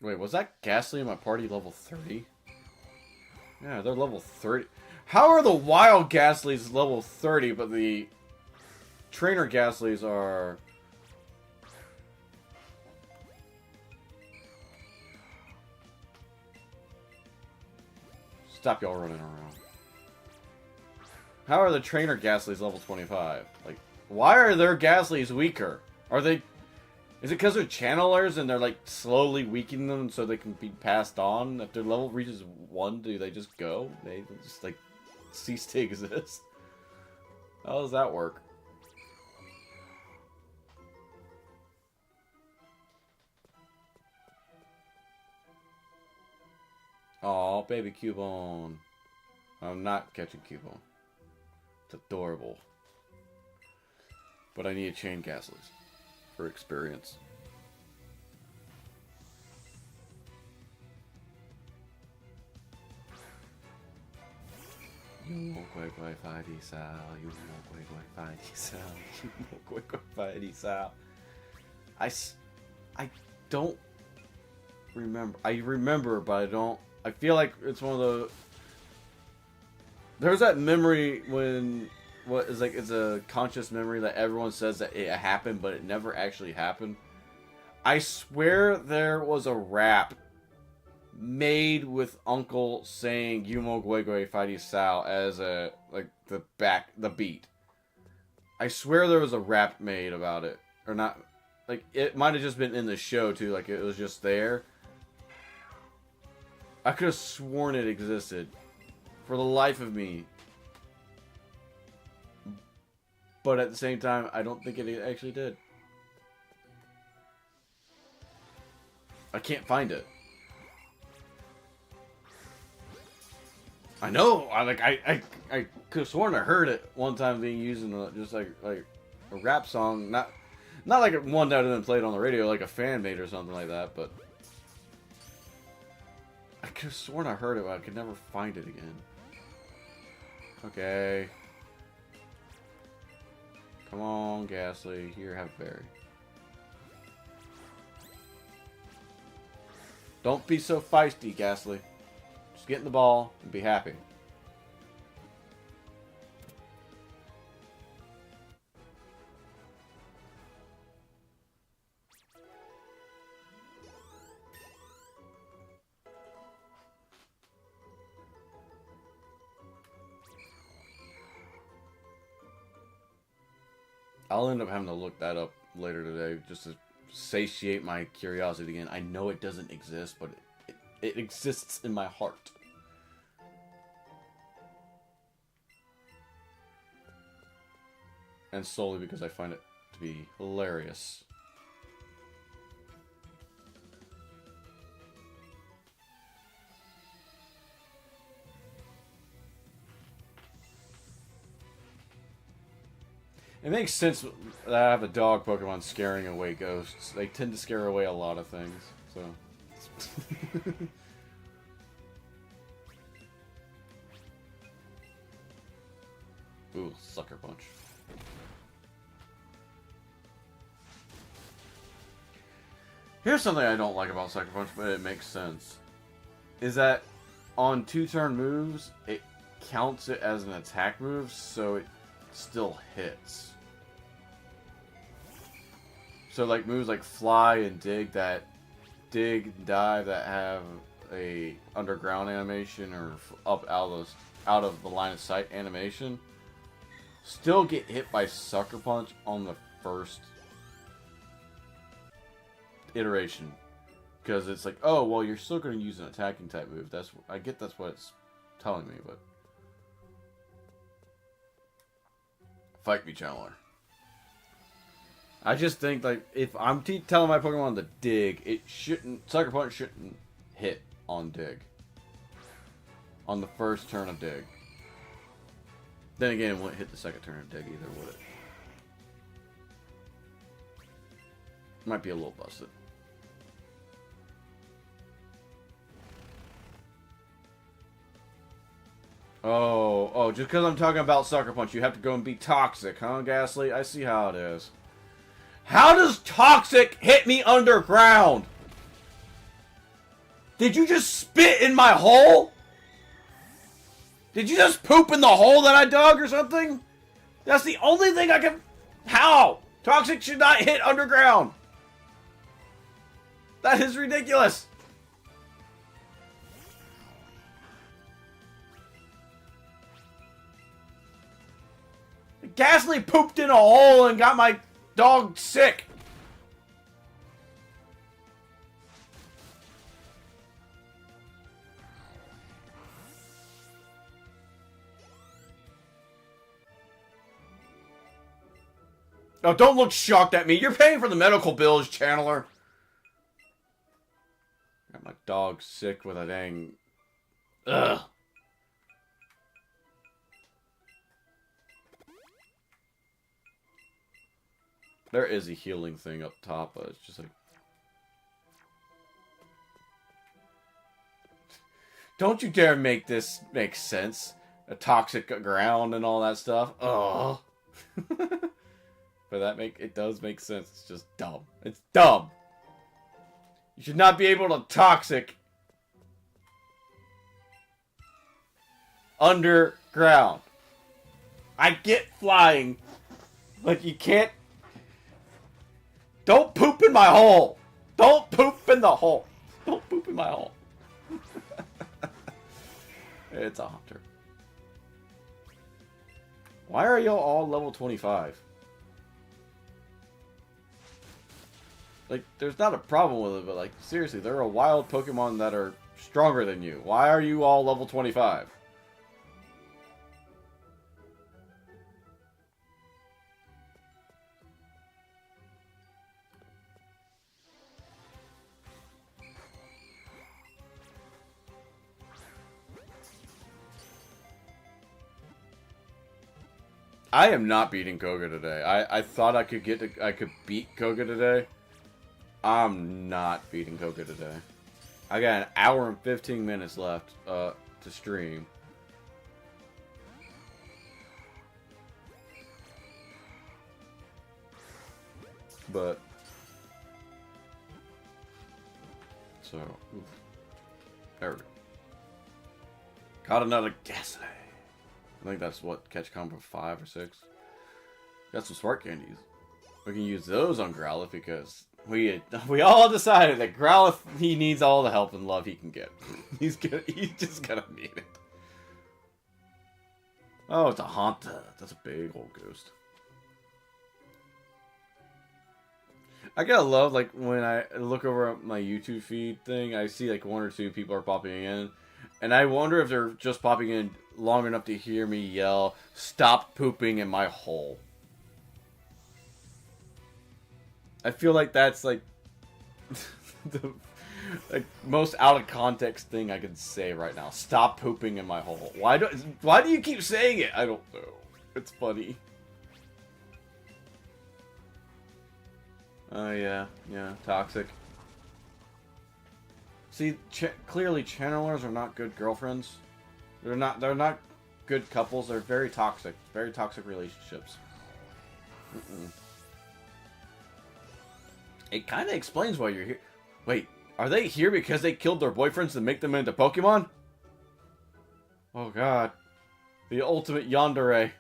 Speaker 1: Wait, was that Ghastly in my party level 30? Yeah, they're level 30. How are the wild Ghastlies level 30, but the trainer Ghastlies are... Stop y'all running around. How are the trainer Ghastlies level 25? Like, why are their Ghastlies weaker? Are they... Is it because they're channelers and they're, like, slowly weakening them so they can be passed on? If their level reaches 1, do they just go? They just, like, cease to exist? How does that work? Aw, baby Cubone. I'm not catching Cubone. It's adorable. But I need to chain Ghastlies for experience. You mo quay quay phai đi sao? You mo quay quay phai đi sao? You mo quay quay phai đi sao? I don't remember. I remember, but I don't. I feel like it's one of the... There's that memory when... What is like, it's a conscious memory that everyone says that it happened, but it never actually happened. I swear there was a rap made with Uncle saying Yumo Gui Gui Fighty Sao as a, like, the beat. I swear there was a rap made about it. Or not, like, it might have just been in the show, too, like, it was just there. I could have sworn it existed. For the life of me. But at the same time, I don't think it actually did. I can't find it. I know. I could have sworn I heard it one time being used in just like a rap song, not like one that had been played on the radio, like a fan made or something like that. But I could have sworn I heard it, but I could never find it again. Okay. Come on, Ghastly. Here, have a berry. Don't be so feisty, Ghastly. Just get in the ball and be happy. I'll end up having to look that up later today just to satiate my curiosity again. I know it doesn't exist, but it exists in my heart. And solely because I find it to be hilarious. It makes sense that I have a dog Pokemon scaring away ghosts. They tend to scare away a lot of things, so... Ooh, Sucker Punch. Here's something I don't like about Sucker Punch, but it makes sense. Is that on 2-turn moves, it counts it as an attack move, so it still hits. So like moves like Fly and Dig and Dive that have a underground animation or up out of the line of sight animation still get hit by Sucker Punch on the first iteration, because it's like, oh well, you're still going to use an attacking type move. I get that's what it's telling me, but fight me, Channeler. I just think, like, if I'm telling my Pokemon to dig, Sucker Punch shouldn't hit on dig. On the first turn of dig. Then again, it wouldn't hit the second turn of dig either, would it? Might be a little busted. Oh, just because I'm talking about Sucker Punch, you have to go and be toxic, huh, Ghastly? I see how it is. How does toxic hit me underground? Did you just spit in my hole? Did you just poop in the hole that I dug or something? That's the only thing I can... How? Toxic should not hit underground. That is ridiculous. Ghastly pooped in a hole and got my dog sick. Oh, don't look shocked at me. You're paying for the medical bills, Channeler. Got my dog sick with a dang... Ugh. There is a healing thing up top, but it's just like... Don't you dare make this make sense. A toxic ground and all that stuff. Ugh. But it does make sense. It's just dumb. It's dumb. You should not be able to toxic underground. I get flying, but you can't. Don't poop in my hole. Don't poop in the hole. Don't poop in my hole. It's a hunter. Why are y'all all level 25? Like, there's not a problem with it, but, like, seriously, there are wild Pokemon that are stronger than you. Why are you all level 25? I am not beating Koga today. I thought I could beat Koga today. I'm not beating Koga today. I got an hour and 15 minutes left to stream. But so oof. There we go. Caught another Ghastly. I think that's what, catch combo 5 or 6. Got some smart candies. We can use those on Growlithe because we all decided that Growlithe, he needs all the help and love he can get. He's just gonna need it. Oh, it's a Haunter. That's a big old ghost. I gotta love, like, when I look over my YouTube feed thing, I see like 1 or 2 people are popping in, and I wonder if they're just popping in long enough to hear me yell, "Stop pooping in my hole." I feel like that's like the most out of context thing I can say right now. Stop pooping in my hole. Why do you keep saying it? I don't know. It's funny. Oh yeah, toxic. See, clearly channelers are not good girlfriends. They're not good couples. They're very toxic relationships. It kind of explains why you're here. Wait, are they here because they killed their boyfriends to make them into Pokemon? Oh god. The ultimate yandere.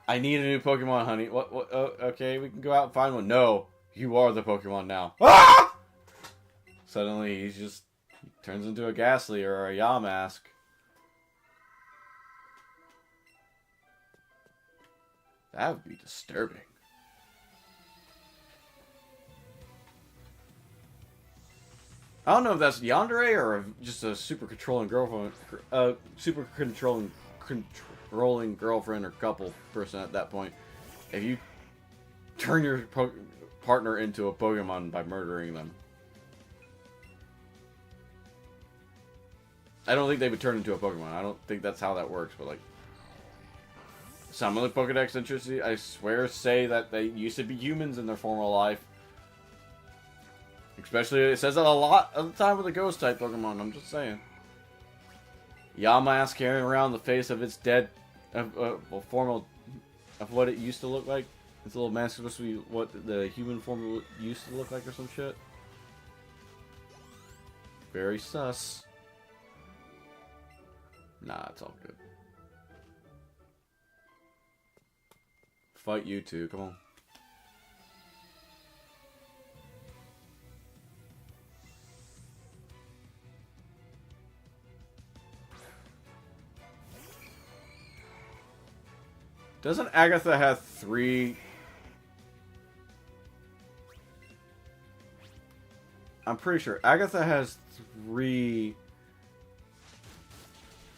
Speaker 1: I need a new Pokemon, honey. What? Oh, okay, we can go out and find one. No, you are the Pokemon now. Ah! Suddenly, he turns into a Ghastly or a Yamask. That would be disturbing. I don't know if that's yandere or just a super controlling girlfriend, controlling girlfriend or couple person at that point. If you turn your partner into a Pokemon by murdering them. I don't think they would turn into a Pokemon. I don't think that's how that works, but like some of the Pokedex entries, I swear, say that they used to be humans in their former life. Especially, it says that a lot of the time with the ghost type Pokemon, I'm just saying. Yamask carrying around the face of its dead form of what it used to look like. Its little mask supposed to be what the human form used to look like or some shit. Very sus. Nah, it's all good. Fight you two, come on. Doesn't Agatha have 3... I'm pretty sure Agatha has 3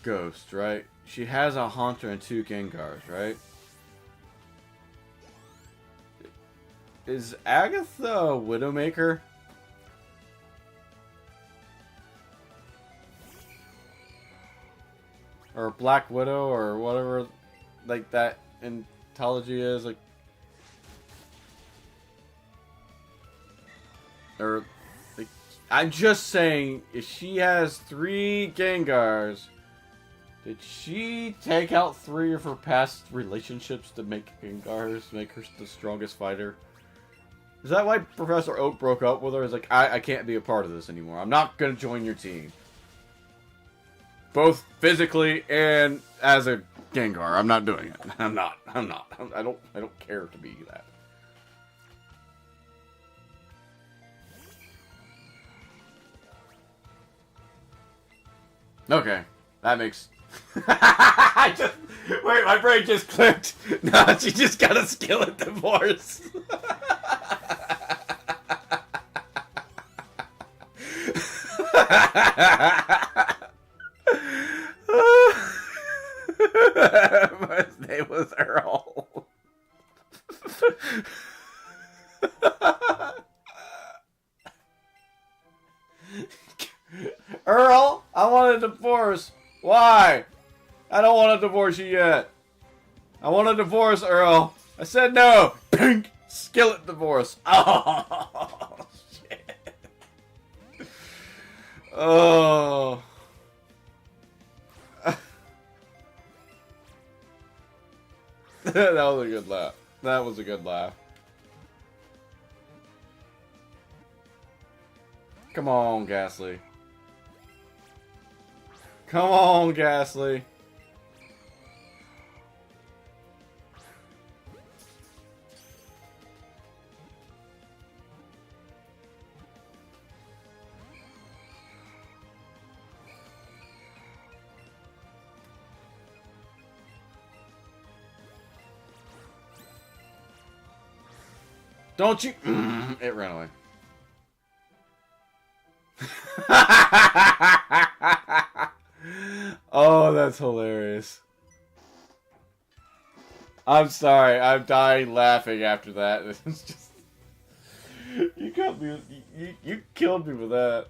Speaker 1: ghosts, right? She has a Haunter and 2 Gengars, right? Is Agatha a Widowmaker? Or Black Widow, or whatever, like that anthology is, like... Or... I'm just saying, if she has 3 Gengars, did she take out 3 of her past relationships to make Gengars, make her the strongest fighter? Is that why Professor Oak broke up with her? He's like, I can't be a part of this anymore. I'm not gonna join your team. Both physically and as a Gengar. I'm not doing it. I'm not. I don't care to be that. Okay, that makes... Wait, my brain just clicked. No, she just got a skillet divorce. His name was Earl. Earl, I want a divorce. Why? I don't want to divorce you yet. I want a divorce, Earl. I said no. Pink skillet divorce. Oh, shit. Oh. That was a good laugh. That was a good laugh. Come on, Ghastly. Come on, Ghastly. Don't you... It ran away. Oh, that's hilarious. I'm sorry. I'm dying laughing after that. It's just... You got me... You killed me with that.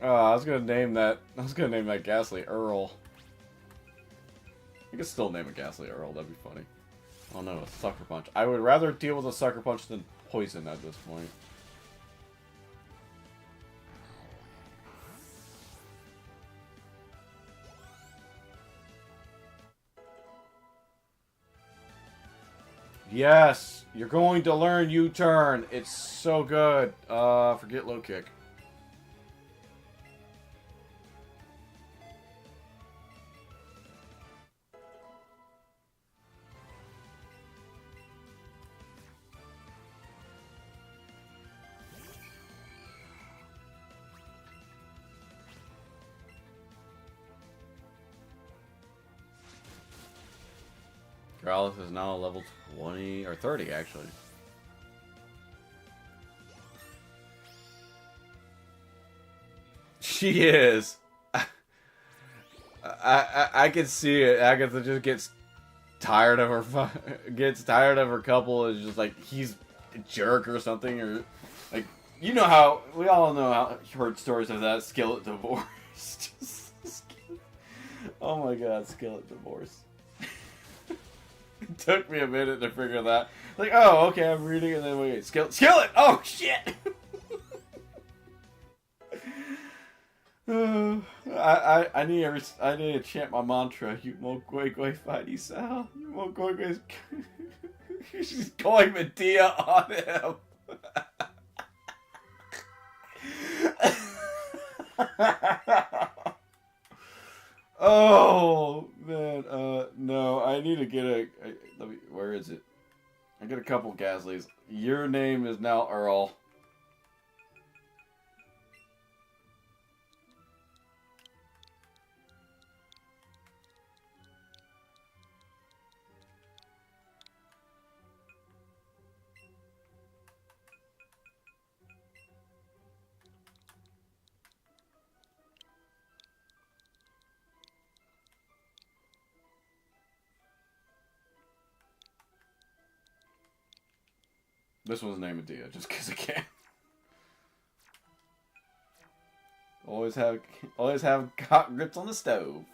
Speaker 1: Oh, I was gonna name that Ghastly Earl. You could still name it Ghastly Earl, that'd be funny. Oh no, a Sucker Punch. I would rather deal with a Sucker Punch than poison at this point. Yes! You're going to learn U-turn! It's so good! Forget low kick. Growlithe is now level 20, or 30 actually. She is. I can see it. Agatha just gets tired of her couple. Is just like he's a jerk or something, or like you know how we all know how heard stories of that skillet divorce. Oh my god, skillet divorce. It took me a minute to figure that. Like, oh, okay, I'm reading, and then wait, skillet! Oh, shit! I need to chant my mantra. You mo goi goi fighty sao. You mo goi goi. She's going Medea on him. Oh man, no, I need to get let me. Where is it? I get a couple Gaslies. Your name is now Earl. This one's named Medea, just because I can. Always have hot grits on the stove.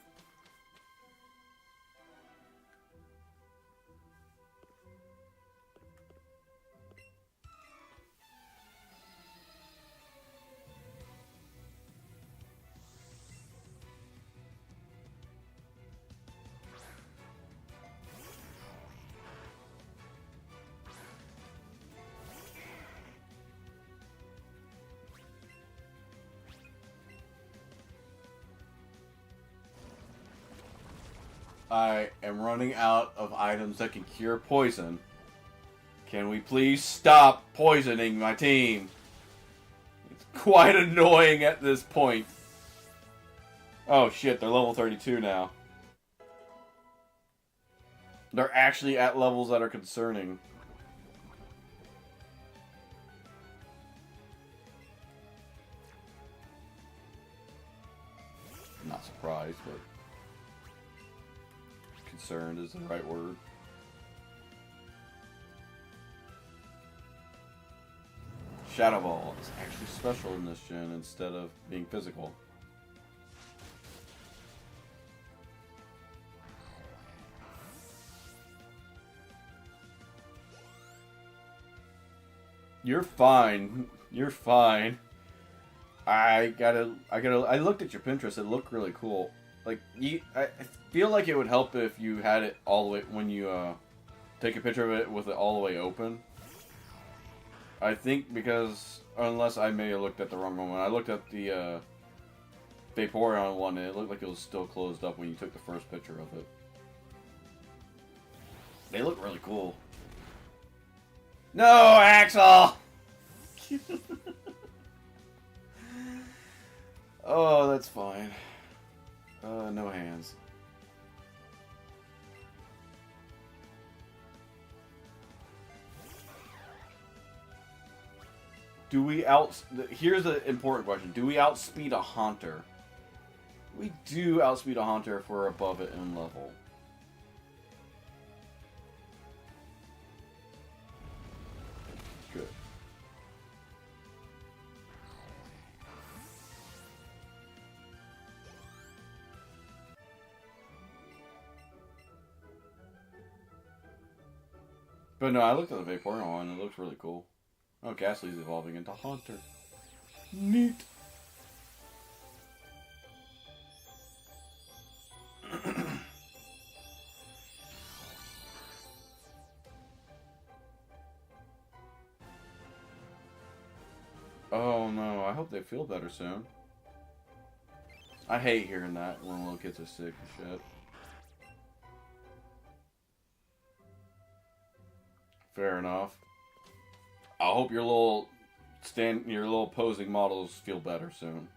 Speaker 1: I am running out of items that can cure poison. Can we please stop poisoning my team? It's quite annoying at this point. Oh shit, they're level 32 now. They're actually at levels that are concerning. I'm not surprised, but concerned is the right word. Shadow Ball is actually special in this gen instead of being physical. You're fine. You're fine. I looked at your Pinterest. It looked really cool. Like, I feel like it would help if you had it all the way, when you take a picture of it with it all the way open. I think because, unless I may have looked at the wrong one. When I looked at the Vaporeon one, it looked like it was still closed up when you took the first picture of it. They look really cool. No, Axel! Oh, that's fine. No hands. Do we here's the important question. Do we outspeed a Haunter? We do outspeed a Haunter if we're above it in level. Good. But no, I looked at the Vaporeon one and it looks really cool. Oh, Ghastly's evolving into Haunter. Neat. Oh no, I hope they feel better soon. I hate hearing that when little kids are sick and shit. Fair enough. I hope your little posing models feel better soon.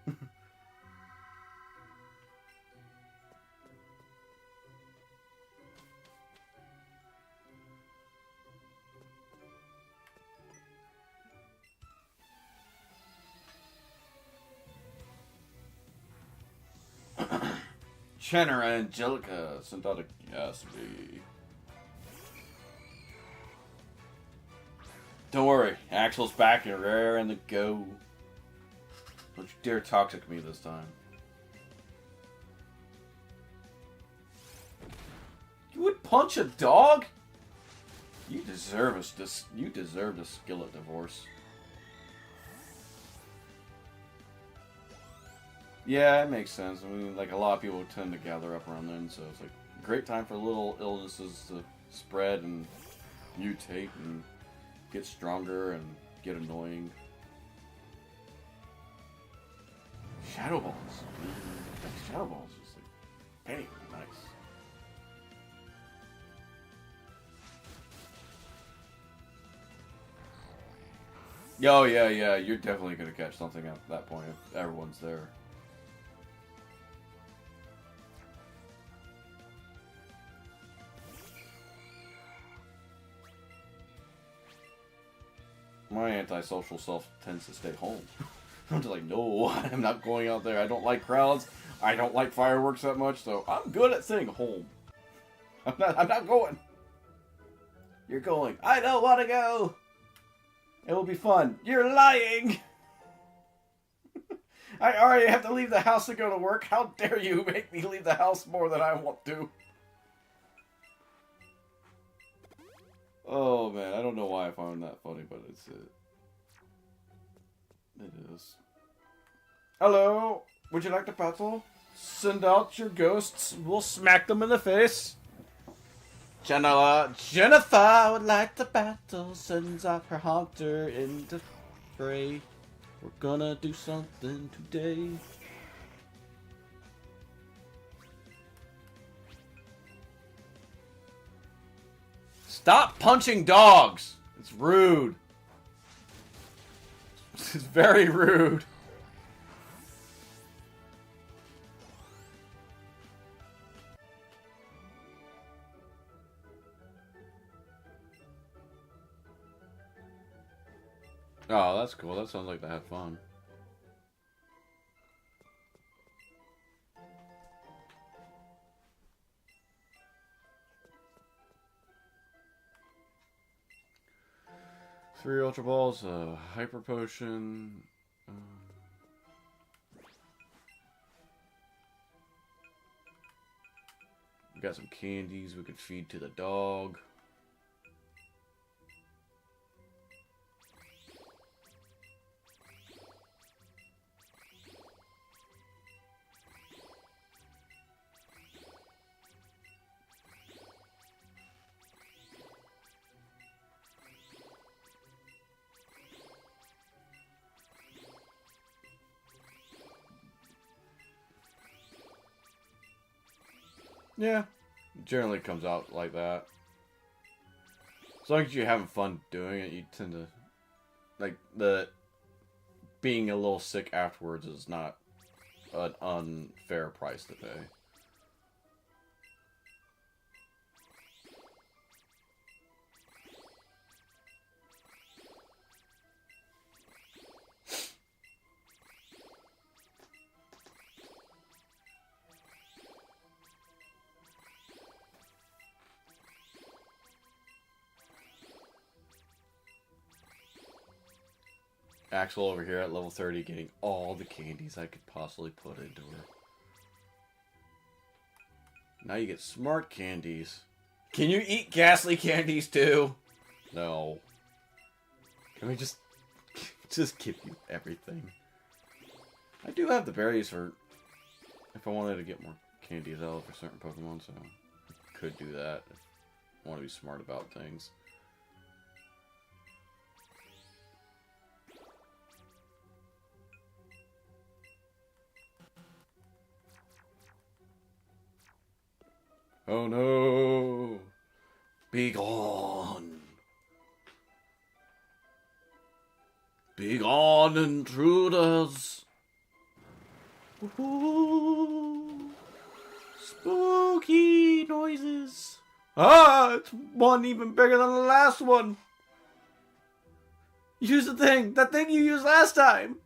Speaker 1: Chenner Angelica Synthetic Gatsby. Don't worry, Axel's back and rare and the go. Don't you dare toxic me this time. You would punch a dog? You deserve a skillet divorce. Yeah, it makes sense. I mean, like, a lot of people tend to gather up around then, so it's like a great time for little illnesses to spread and mutate and get stronger and get annoying. Shadow balls. Shadow balls just like bang, nice. Oh yeah, yeah. You're definitely gonna catch something at that point if everyone's there. My antisocial self tends to stay home. I'm just like, no, I'm not going out there. I don't like crowds. I don't like fireworks that much, so I'm good at staying home. I'm not going. You're going. I don't want to go. It will be fun. You're lying. I already have to leave the house to go to work. How dare you make me leave the house more than I want to? Oh man, I don't know why I found that funny, but it's it. It is. Hello, would you like to battle? Send out your ghosts. We'll smack them in the face. Jennifer would like to battle. Sends out her hunter into fray. We're gonna do something today. Stop punching dogs! It's rude. This is very rude. Oh, that's cool. That sounds like they had fun. Three Ultra Balls, a Hyper Potion. We got some candies we could feed to the dog. Yeah, it generally comes out like that. As long as you're having fun doing it, you tend to... Like, being a little sick afterwards is not an unfair price to pay. Axel over here at level 30 getting all the candies I could possibly put into her. Now you get smart candies. Can you eat ghastly candies too? No. Can we just give you everything? I do have the berries for if I wanted to get more candies out for certain Pokemon, so I could do that if I want to be smart about things. Oh no! Be gone! Be gone, intruders! Ooh, spooky noises! Ah! It's one even bigger than the last one! Use the thing! That thing you used last time!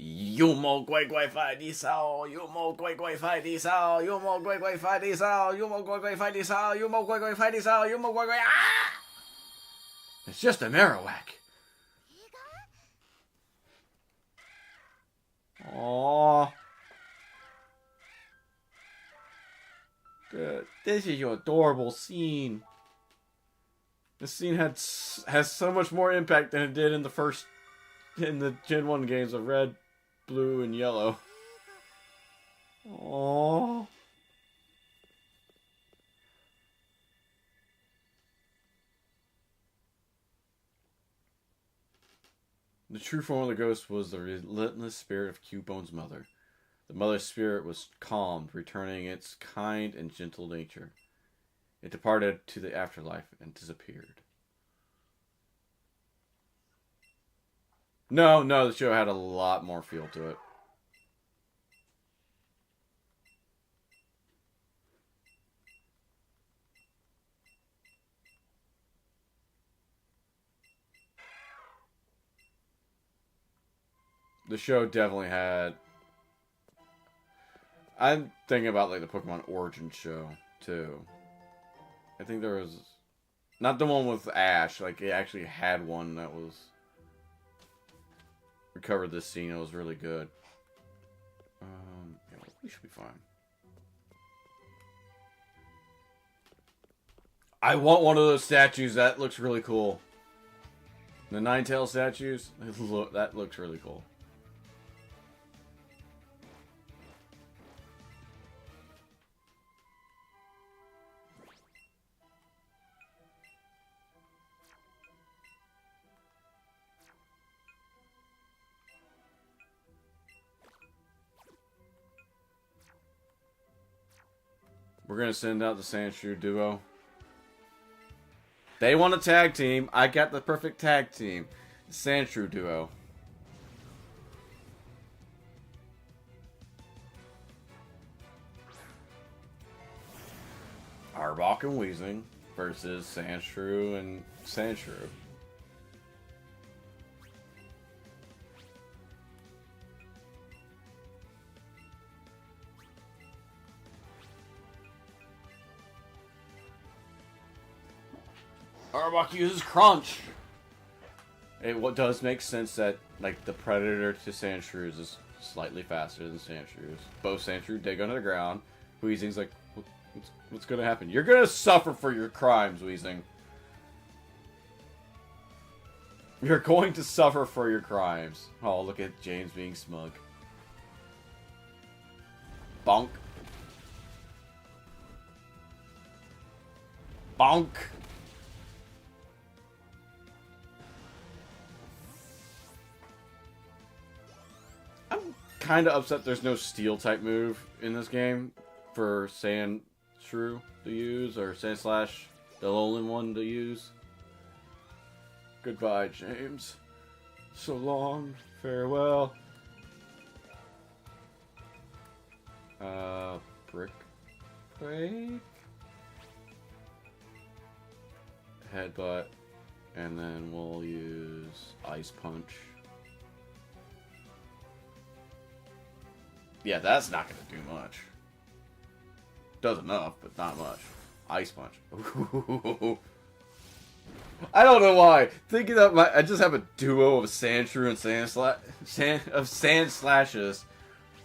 Speaker 1: You mo guai guai fai di sao, you mo guai guai fai di sao, you mo guai guai fai di sao, you mo guai guai fai di sao, you mo guai guai fai di sao, you mo guai guai. Ah! It's just a Marowak. Aww. Good. This is your adorable scene. This scene has so much more impact than it did in the Gen 1 games of Red, Blue, and Yellow. Aww. The true form of the ghost was the relentless spirit of Cubone's mother. The mother's spirit was calmed, returning its kind and gentle nature. It departed to the afterlife and disappeared. No, the show had a lot more feel to it. The show definitely had... I'm thinking about like the Pokemon Origin show, too. I think there was... Not the one with Ash, like it actually had one that was... Recovered this scene, it was really good. Yeah, we should be fine. I want one of those statues, that looks really cool. The Ninetale statues, that looks really cool. We're going to send out the Sandshrew duo. They want a tag team. I got the perfect tag team. The Sandshrew duo. Arbok and Weezing versus Sandshrew and Sandshrew. Arbok uses Crunch. It does make sense that like the Predator to Sandshrews is slightly faster than Sandshrews. Both Sandshrew dig under the ground. Weezing's like, what's gonna happen? You're gonna suffer for your crimes, Weezing. You're going to suffer for your crimes. Oh, look at James being smug. Bonk. Bonk. Kind of upset there's no steel type move in this game for Sandshrew to use, or Sandslash, the Alolan one to use. Goodbye, James. So long. Farewell. Brick Break? Headbutt. And then we'll use Ice Punch. Yeah, that's not going to do much. Does enough, but not much. Ice Punch. Ooh. I don't know why. Thinking of I just have a duo of Sandshrew and Sandslashes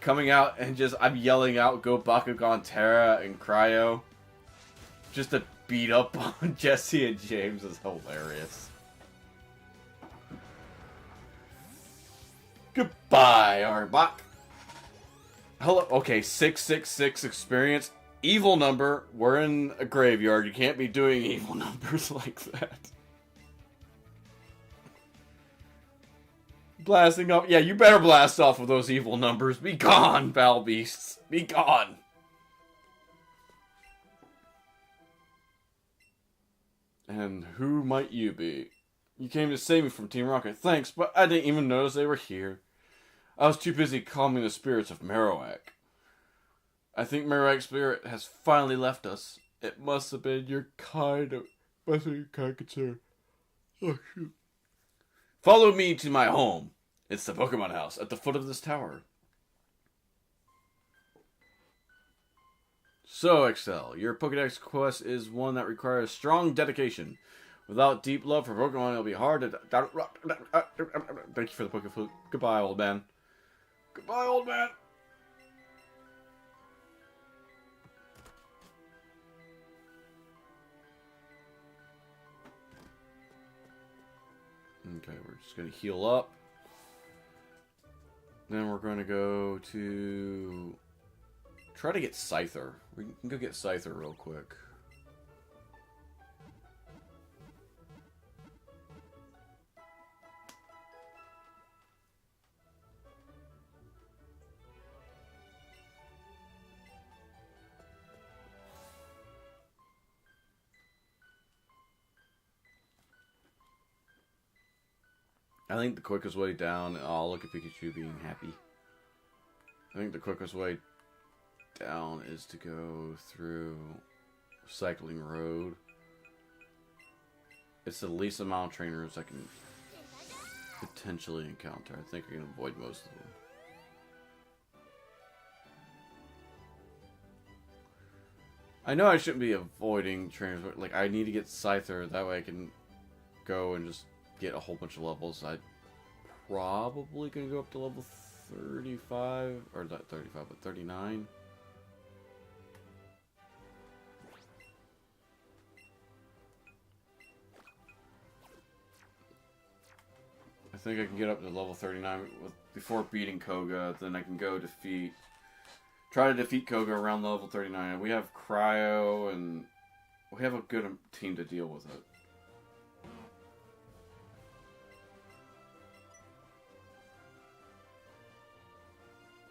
Speaker 1: coming out, and just I'm yelling out "Go Bakugan Terra" and Cryo, just to beat up on Jesse and James is hilarious. Goodbye, Arbok. Hello. Okay, 666 experience. Evil number. We're in a graveyard. You can't be doing evil numbers like that. Blasting off. Yeah, you better blast off with those evil numbers. Be gone, foul beasts. Be gone. And who might you be? You came to save me from Team Rocket. Thanks, but I didn't even notice they were here. I was too busy calming the spirits of Marowak. I think Marowak's spirit has finally left us. It must have been your kind concern. Oh, shoot. Follow me to my home. It's the Pokemon house at the foot of this tower. So, Excel, your Pokedex quest is one that requires strong dedication. Without deep love for Pokemon, it'll be hard to... Thank you for the Pokeflute. Goodbye, old man. Goodbye, old man. Okay, we're just going to heal up. Then we're going to go to... Try to get Scyther. We can go get Scyther real quick. I think the quickest way down... Oh, look at Pikachu being happy. I think the quickest way down is to go through Cycling Road. It's the least amount of trainers I can potentially encounter. I think I can avoid most of them. I know I shouldn't be avoiding trainers, but like I need to get Scyther, that way I can go and just get a whole bunch of levels. I probably gonna go up to level 35, or not 35, but 39. I think I can get up to level 39 before beating Koga. Then I can go try to defeat Koga around level 39. We have Cryo, and we have a good team to deal with it.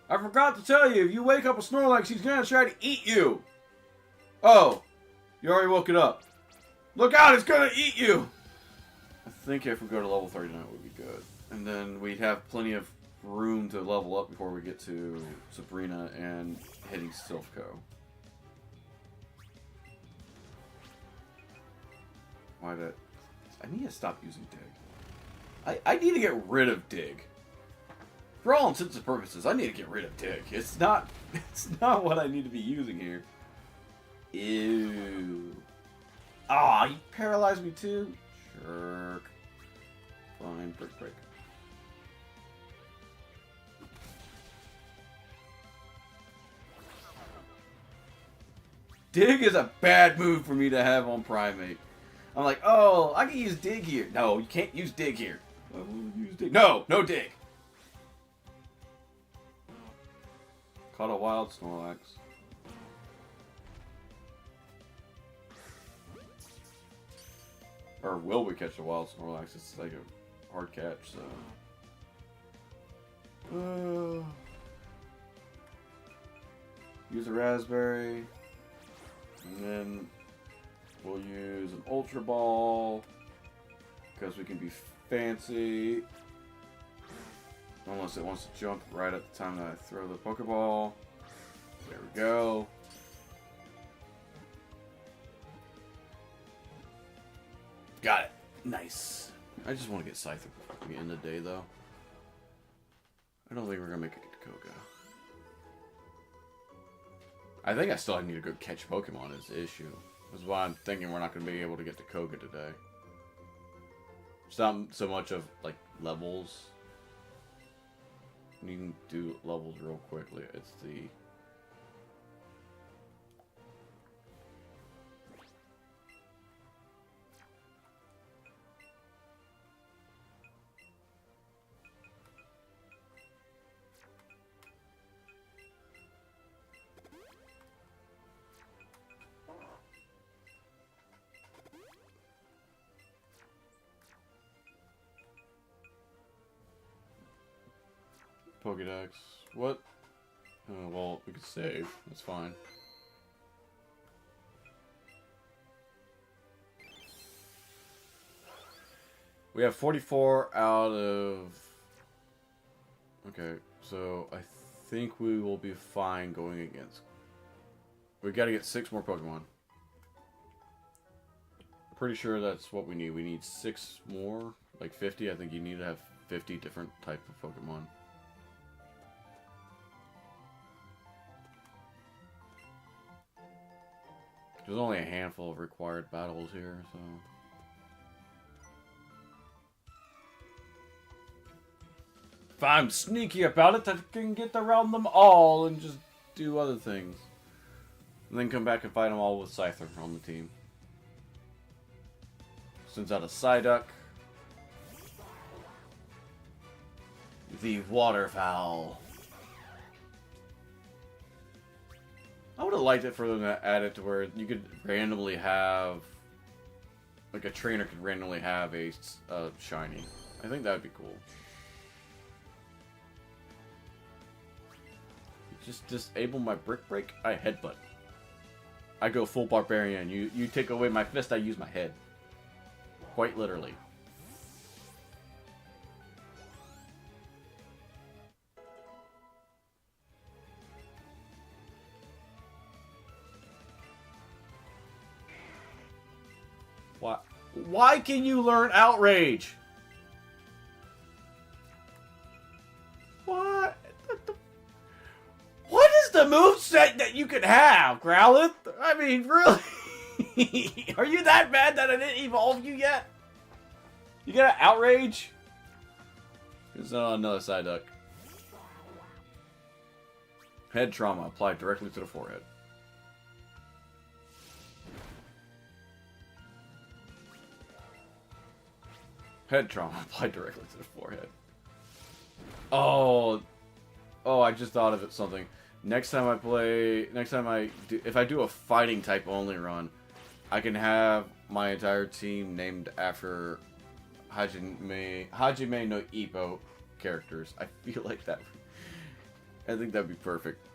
Speaker 1: I forgot to tell you, if you wake up a Snorlax, he's gonna try to eat you! Oh, you already woke it up. Look out, it's gonna eat you! I think if we go to level 39 it would be good. And then we'd have plenty of room to level up before we get to Sabrina and hitting Silphco. Why did... I need to stop using Dig. I need to get rid of Dig. For all intents and purposes, I need to get rid of Dig. It's not what I need to be using here. Ew. Ah, you paralyzed me too? Jerk. Fine, break. Dig is a bad move for me to have on Primate. I'm like, oh, I can use Dig here. No, you can't use Dig here. I will use Dig. No, no Dig. Caught a wild Snorlax. Or will we catch a wild Snorlax? It's like a hard catch, so... use a Raspberry. And then we'll use an Ultra Ball. Because we can be fancy. Unless it wants to jump right at the time that I throw the Pokeball. There we go. Got it. Nice. I just want to get Scyther before the end of the day, though. I don't think we're going to make it to Koga. I think I still need to go catch Pokemon is the issue. That's why I'm thinking we're not going to be able to get to Koga today. It's not so much of, like, levels. You can do levels real quickly. It's the... Pokédex. What? Oh, well, we could save. That's fine. We have 44 out of... Okay, so I think we will be fine going against... We gotta get 6 more Pokemon. Pretty sure that's what we need. We need 6 more. Like 50. I think you need to have 50 different type of Pokemon. There's only a handful of required battles here, so... If I'm sneaky about it, I can get around them all and just do other things. And then come back and fight them all with Scyther on the team. Sends out a Psyduck. The Waterfowl. I would have liked it for them to add it to where you could randomly have... Like a trainer could randomly have a shiny. I think that would be cool. Just disable my Brick Break? I headbutt. I go full barbarian. You take away my fist, I use my head. Quite literally. Why can you learn Outrage? What? What is the moveset that you could have, Growlithe? I mean, really? Are you that bad that I didn't evolve you yet? You got an Outrage? There's another Psyduck. Head trauma applied directly to the forehead. Head trauma applied directly to the forehead. Oh, I just thought of it something. Next time if I do a fighting type only run, I can have my entire team named after Hajime no Ippo characters. I feel like that. I think that'd be perfect.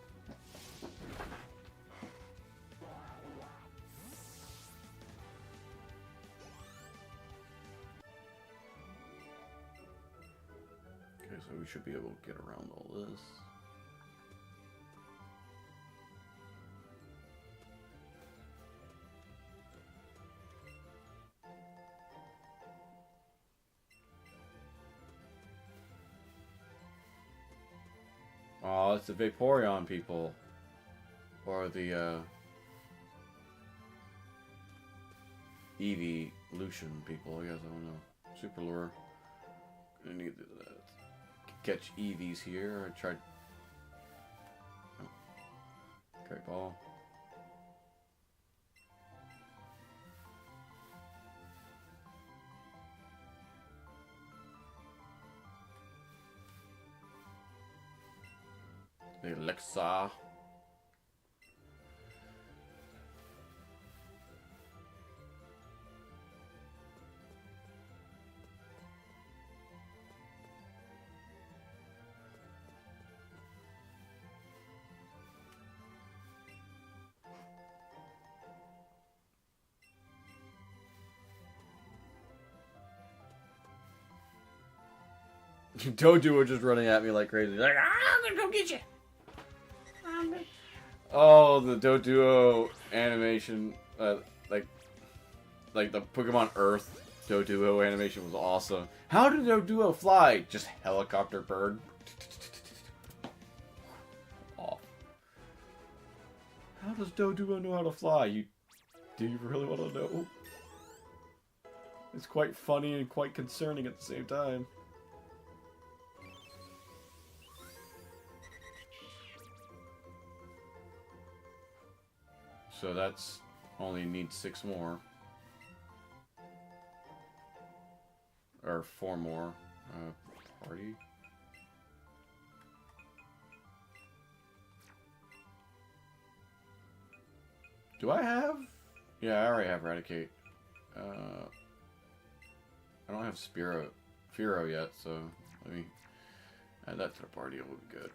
Speaker 1: Okay, so we should be able to get around all this. Oh, it's the Vaporeon people. Or the, Evolution people, I guess, I don't know. Super lure. I need to catch Eevees here. I tried... Oh. Great ball. The Alexa. Dodu were just running at me like crazy. Like, I'm gonna go get you. Oh, the Doduo animation, like the Pokemon Earth Doduo animation was awesome. How did Doduo fly? Just helicopter bird. Oh. How does Doduo know how to fly? Do you really want to know? It's quite funny and quite concerning at the same time. So that's only needs 6 more. Or 4 more. Party. Do I have? Yeah, I already have Eradicate. I don't have Firo yet, so let me add that to the party. It will be good.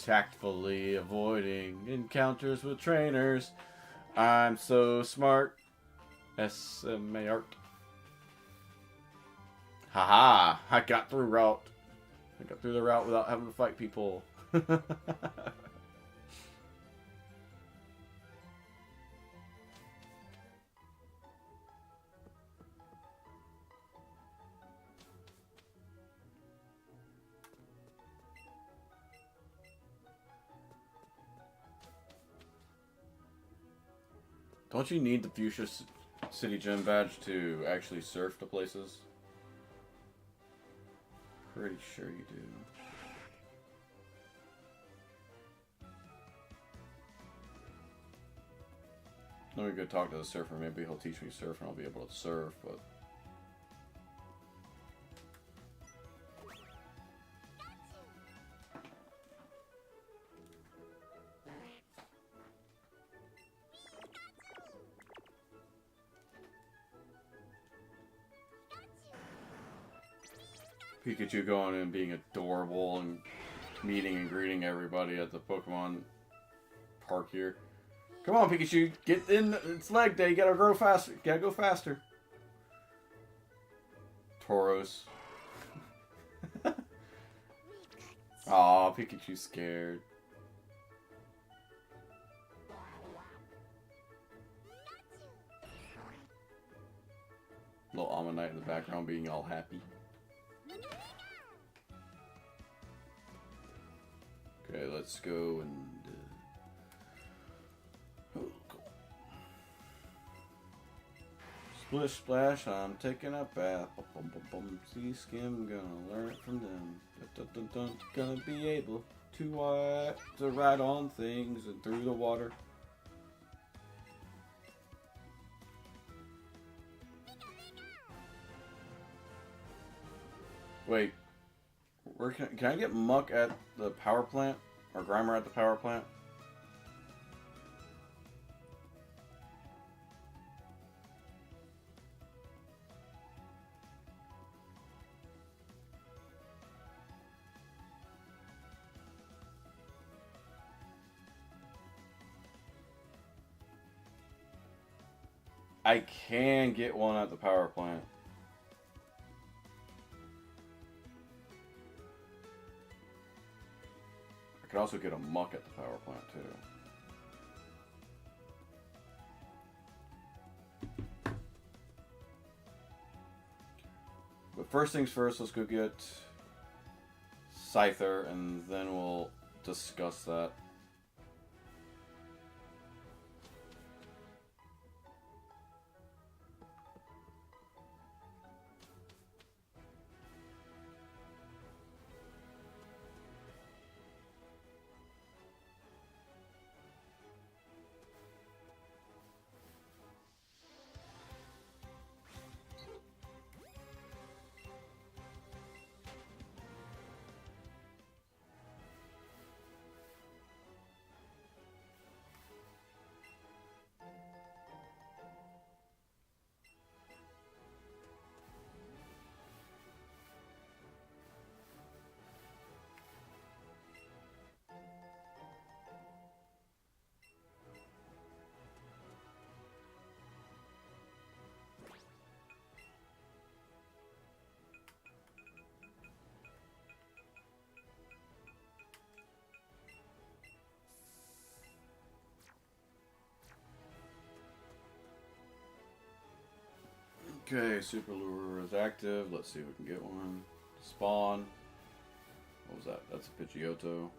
Speaker 1: Tactfully avoiding encounters with trainers. I'm so smart. SMA art. Haha! I got through route. I got through the route without having to fight people. Don't you need the Fuchsia City Gym badge to actually surf to places? Pretty sure you do. Let me go talk to the surfer. Maybe he'll teach me surf and I'll be able to surf, but... Pikachu going in and being adorable and meeting and greeting everybody at the Pokemon park here. Come on, Pikachu. Get in. It's leg day. You gotta grow faster. Gotta go faster. Tauros. Aw, Pikachu's scared. Little Ammonite in the background being all happy. Okay, let's go and... oh, cool. Splish splash, I'm taking a bath. Bum, bum, bum, see skim, gonna learn it from them. Dun, dun, dun, dun. Gonna be able to ride on things and through the water. Wait, where can I get Muck at the power plant? Or Grimer at the power plant? I can get one at the power plant. I could also get a Muck at the power plant too. But first things first, let's go get Scyther and then we'll discuss that. Okay, Super Lure is active. Let's see if we can get one. Spawn. What was that? That's a Pidgeotto.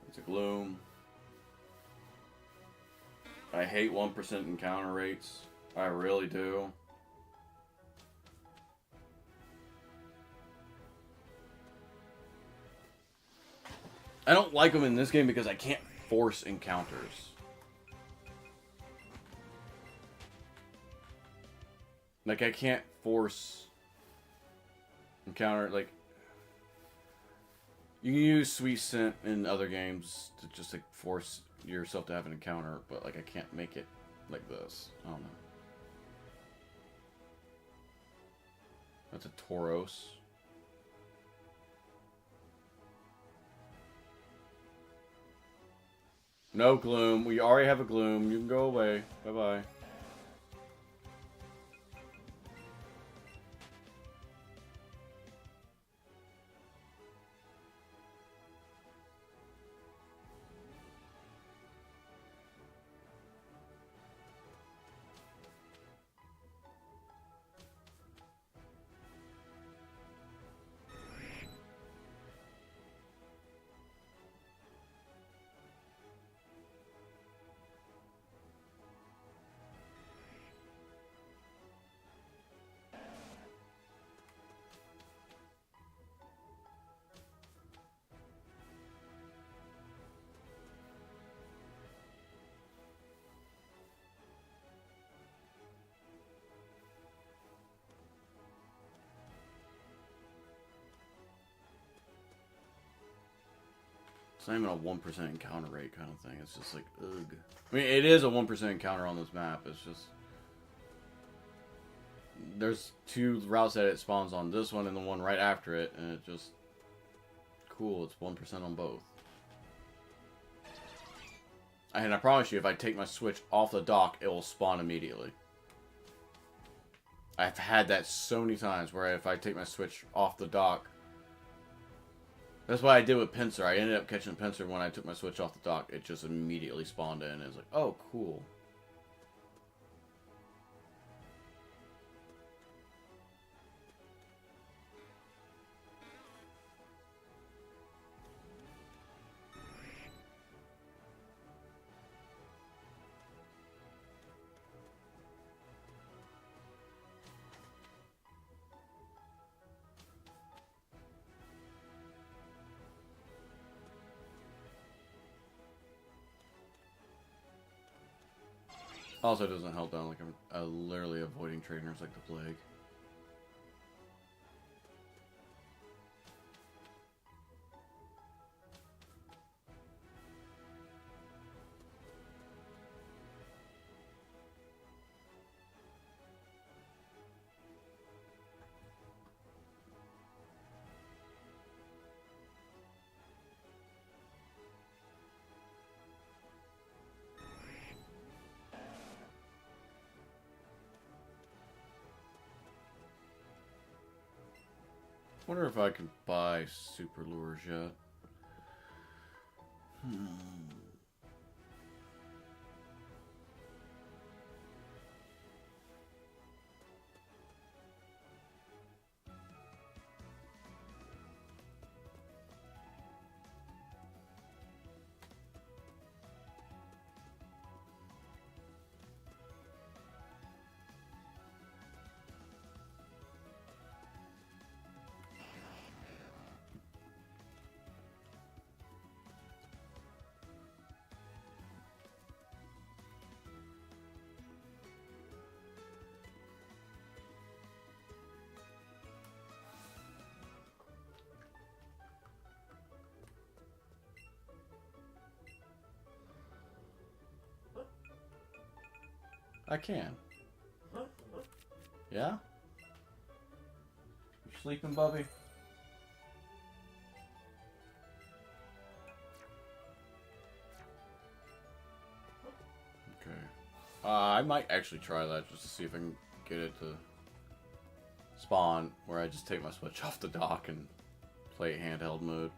Speaker 1: It's a Gloom. I hate 1% encounter rates. I really do. I don't like them in this game because I can't force encounters. Like, I can't force encounter, like, you can use Sweet Scent in other games to just, like, force yourself to have an encounter, but, like, I can't make it like this. I don't know. That's a Tauros. No Gloom. We already have a Gloom. You can go away. Bye-bye. It's not even a 1% encounter rate kind of thing. It's just like, ugh. I mean, it is a 1% encounter on this map. It's just... there's two routes that it spawns on. This one and the one right after it. And it just... cool, it's 1% on both. And I promise you, if I take my Switch off the dock, it will spawn immediately. I've had that so many times where if I take my Switch off the dock... That's what I did with Pinsir. I ended up catching Pinsir when I took my Switch off the dock. It just immediately spawned in. It was like, oh, cool. Also, it doesn't help down like I'm literally avoiding trainers like the plague. Wonder if I can buy super lures yet. I can. Yeah? You sleeping, Bubby? Okay. I might actually try that just to see if I can get it to spawn where I just take my Switch off the dock and play handheld mode.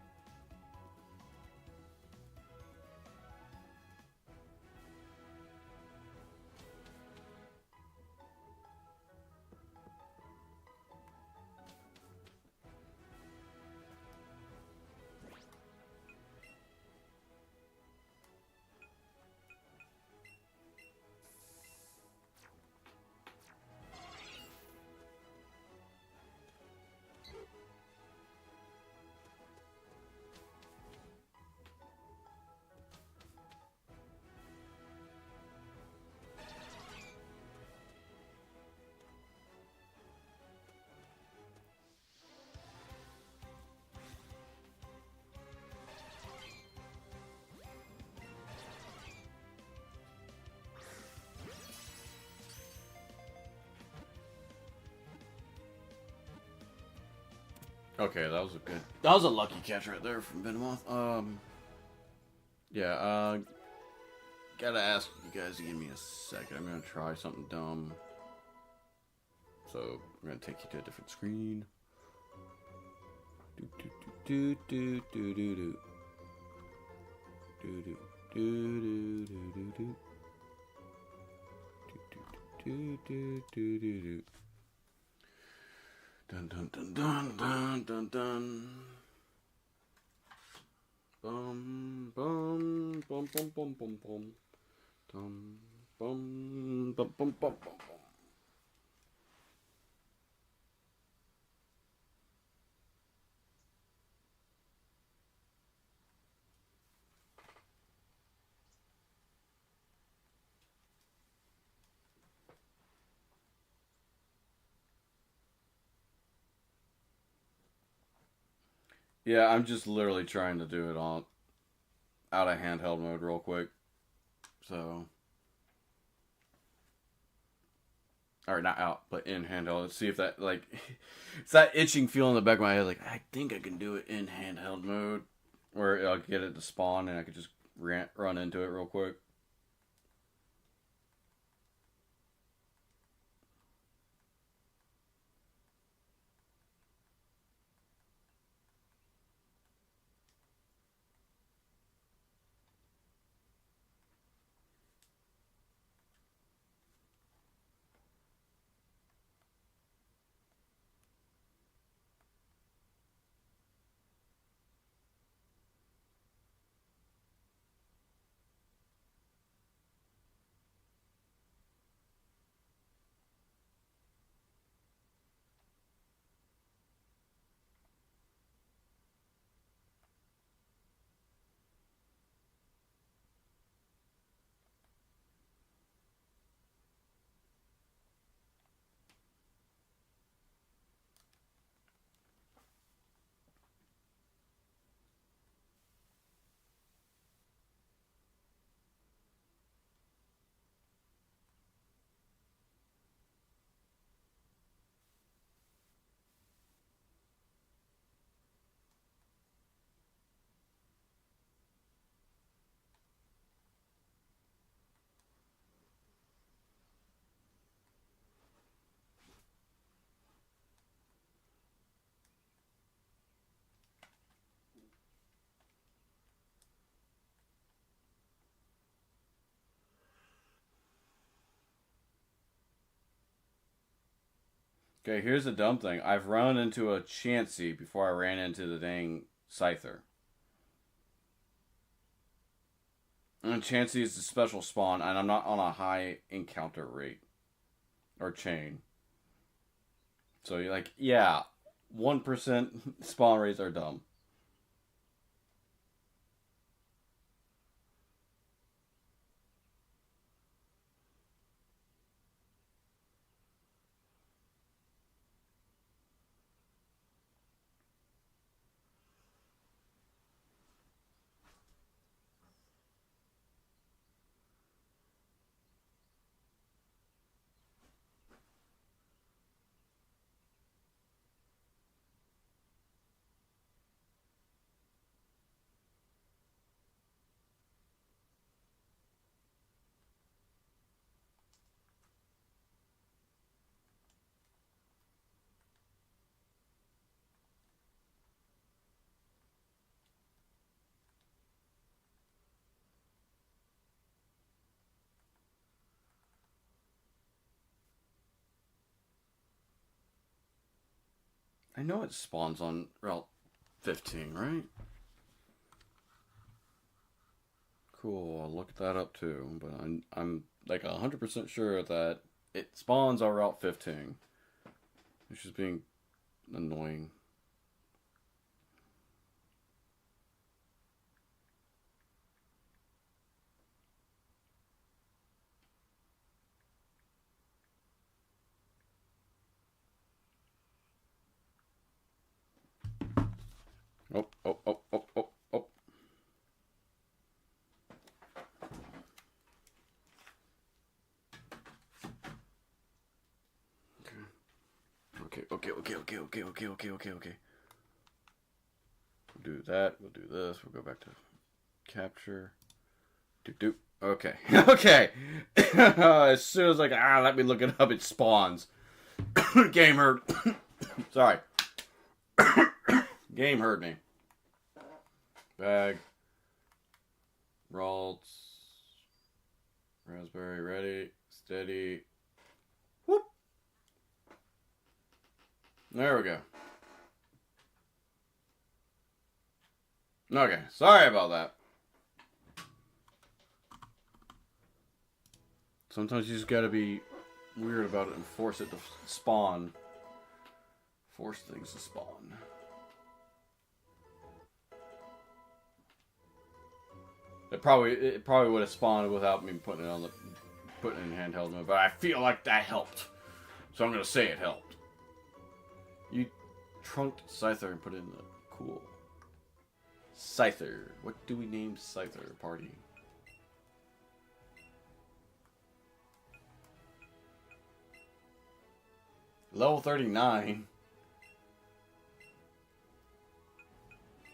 Speaker 1: Okay, that was a good... That was a lucky catch right there from Venomoth. Yeah, gotta ask you guys to give me a second. I'm gonna try something dumb. So, I'm gonna take you to a different screen. Do do do do do do do. Do do do do do do. Do do do do do. Dun dun dun dun dun dun dun. Bum bum bum bum bum bum bum. Dum bum bum bum bum bum. Yeah, I'm just literally trying to do it on out of handheld mode real quick. So, or not out, but in handheld. Let's see if that like it's that itching feel in the back of my head. Like I think I can do it in handheld mode, where I'll get it to spawn and I could just run into it real quick. Okay, here's the dumb thing. I've run into a Chansey before I ran into the dang Scyther. And Chansey is a special spawn, and I'm not on a high encounter rate. Or chain. So you're like, yeah, 1% spawn rates are dumb. I know it spawns on Route 15, right? Cool, I'll look that up too, but I'm like 100% sure that it spawns on Route 15. Which is being annoying. Oh, oh, oh, oh, oh, oh. Okay, okay, okay, okay, okay, okay, okay, okay, okay. We'll do that. We'll do this. We'll go back to capture. Doop doop. Okay. Okay. As soon as let me look it up, it spawns. Game heard. Sorry. Game heard me. Bag. Ralts. Raspberry ready. Steady. Whoop. There we go. Okay. Sorry about that. Sometimes you just gotta be weird about it and force it to spawn. Force things to spawn. It probably would have spawned without me putting it in handheld mode, but I feel like that helped. So I'm gonna say it helped. You trunked Scyther and put it in the cool. Scyther. What do we name Scyther? Party. Level 39.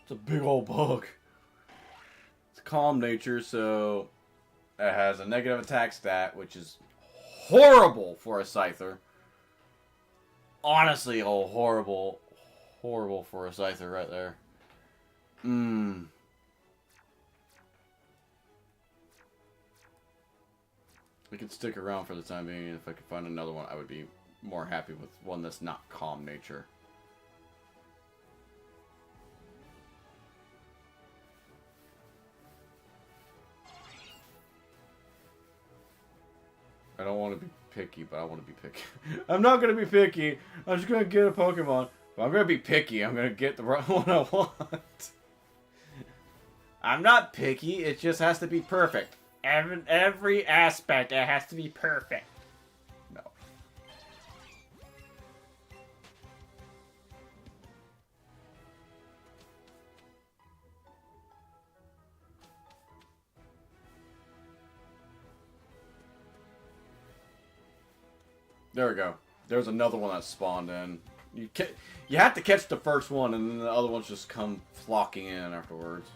Speaker 1: It's a big old bug. It's calm nature, so it has a negative attack stat, which is horrible for a Scyther. Honestly, horrible for a Scyther right there. We could stick around for the time being. If I could find another one, I would be more happy with one that's not calm nature. I don't want to be picky, but I want to be picky. I'm not going to be picky. I'm just going to get a Pokemon. But I'm going to be picky. I'm going to get the right one I want. I'm not picky. It just has to be perfect. Every aspect, it has to be perfect. No. There we go. There's another one that spawned in. You have to catch the first one, and then the other ones just come flocking in afterwards.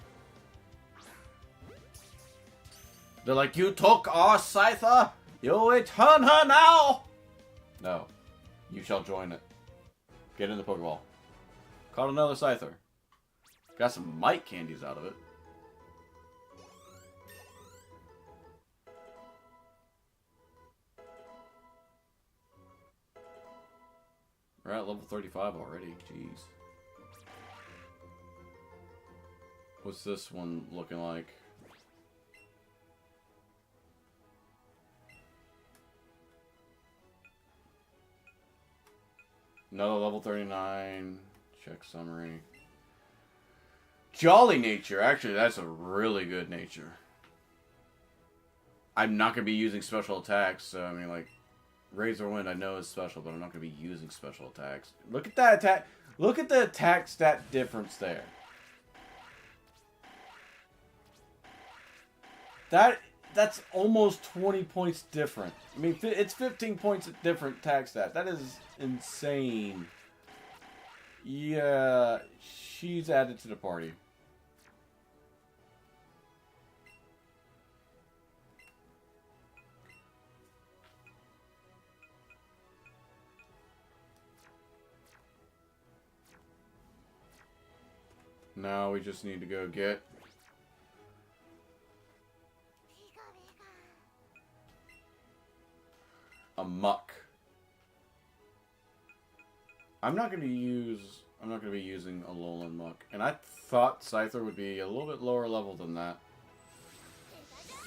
Speaker 1: They're like, you took our Scyther! You return her now! No. You shall join it. Get in the Pokeball. Caught another Scyther. Got some Mite candies out of it. We're at level 35 already. Jeez. What's this one looking like? Another level 39. Check summary. Jolly nature. Actually, that's a really good nature. I'm not going to be using special attacks, so I mean, like, Razor Wind I know is special, but I'm not going to be using special attacks. Look at that attack. Look at the attack stat difference there. That's almost 20 points different. I mean, it's 15 points different attack stat. That is insane. Yeah, she's added to the party. Now we just need to go get a Muck. I'm not gonna be using a Alolan Muck. And I thought Scyther would be a little bit lower level than that.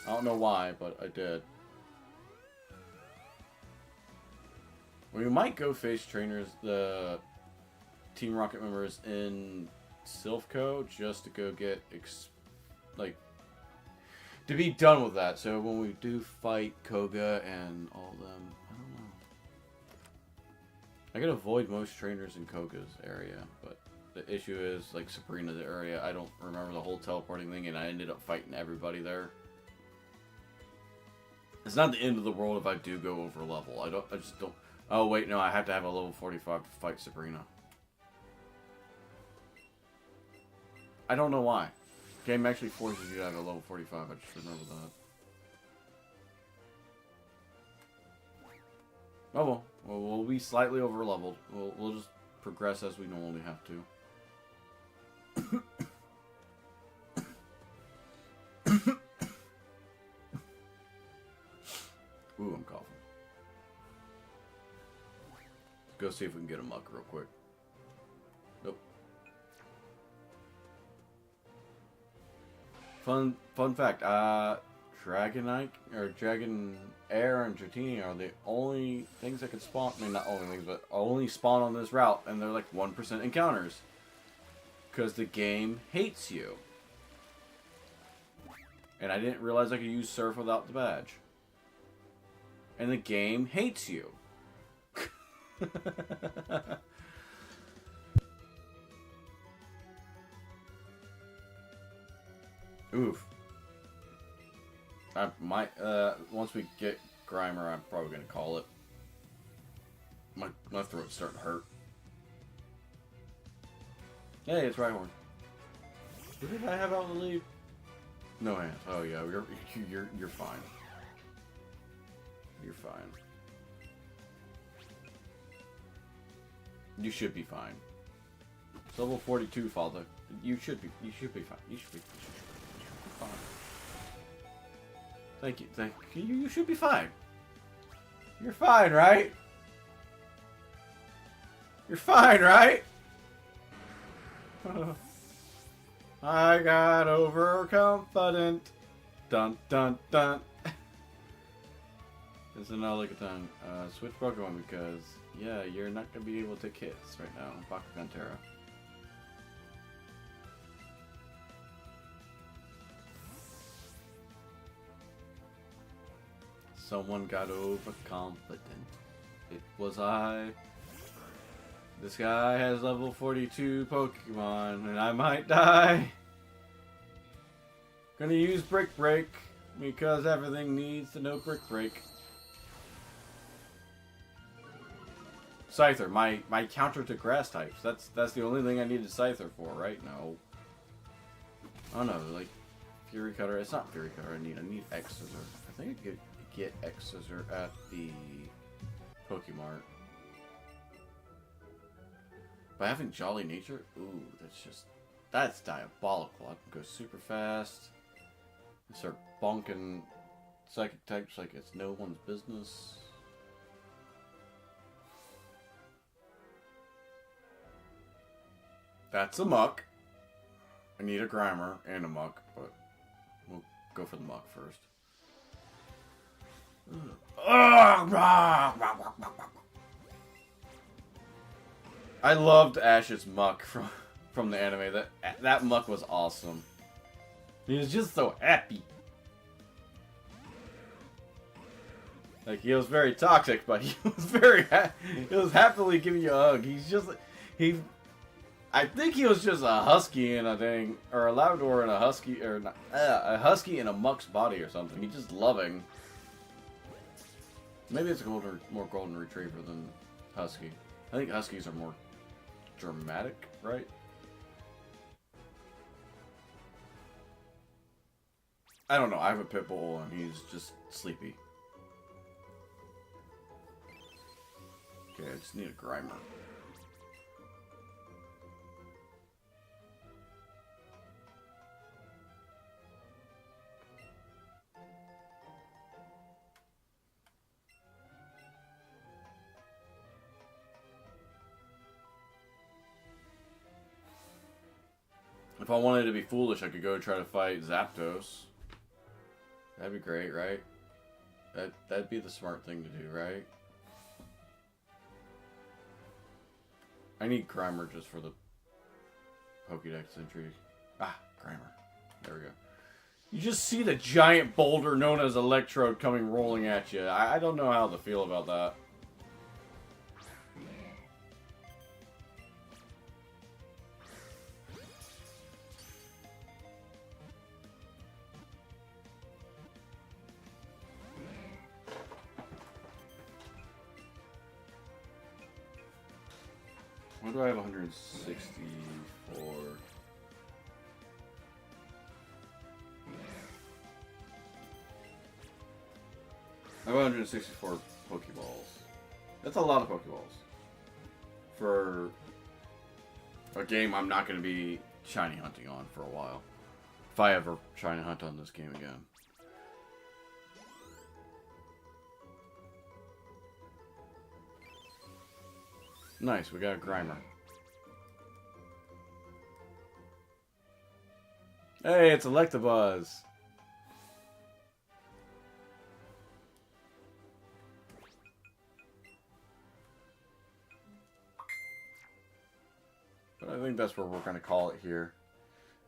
Speaker 1: I don't know why, but I did. We might go face trainers, the Team Rocket members in Silphco, just to go get, to be done with that. So when we do fight Koga and all them, I don't know. I can avoid most trainers in Koga's area, but the issue is, like, Sabrina's area, I don't remember the whole teleporting thing, and I ended up fighting everybody there. It's not the end of the world if I do go over level. I just don't. Oh wait, no, I have to have a level 45 to fight Sabrina. I don't know why. The game actually forces you to have a level 45, I just remember that. Oh well, we'll be slightly over leveled. We'll just progress as we normally have to. Ooh, I'm coughing. Let's go see if we can get a Muck real quick. Nope. Fun fact, Dragonite, or Dragon Air and Dratini are the only things that can spawn, I mean not only things, but only spawn on this route, and they're like 1% encounters. Because the game hates you. And I didn't realize I could use Surf without the badge. And the game hates you. Oof. I might, once we get Grimer, I'm probably gonna call it. My throat's starting to hurt. Hey, it's Rhyhorn. Who did I have out in the lead? No hands. Oh yeah, you're fine. You're fine. You should be fine. It's level 42, Father. You should be fine. You should be fine. Thank you. You should be fine. You're fine, right? You're fine, right? I got overconfident. Dun dun dun. It's another like a ton. Switch Pokemon because yeah, you're not gonna be able to take hits right now. Bakugan Terra. Someone got overconfident. It was I. This guy has level 42 Pokemon, and I might die. Gonna use Brick Break, because everything needs to know Brick Break. Scyther, my counter to grass types. That's the only thing I needed Scyther for, right? No. Oh no, like Fury Cutter. It's not Fury Cutter. I need X Scissor. I think I could get X Scissor at the Pokemart. By having Jolly Nature, ooh, that's diabolical. I can go super fast and start bonking psychic types like it's no one's business. That's a Muck. I need a Grimer and a Muck, but we'll go for the Muck first. I loved Ash's Muck from the anime. That Muck was awesome. He was just so happy. Like, he was very toxic, but he was he was happily giving you a hug. I think he was just a husky in a thing, or a Labrador in a husky, or not, a husky in a Muck's body or something. He's just loving. Maybe it's a more golden retriever than husky. I think huskies are more dramatic, right? I don't know. I have a pit bull and he's just sleepy. Okay, I just need a Grimer. If I wanted to be foolish, I could go try to fight Zapdos. That'd be great, right? That'd be the smart thing to do, right? I need Grimer just for the Pokédex entry. Ah, Grimer. There we go. You just see the giant boulder known as Electrode coming rolling at you. I don't know how to feel about that. Why do I have 164? I have 164 Pokeballs. That's a lot of Pokeballs. For a game I'm not going to be shiny hunting on for a while. If I ever shiny hunt on this game again. Nice, we got a Grimer. Hey, it's Electabuzz. But I think that's where we're going to call it here.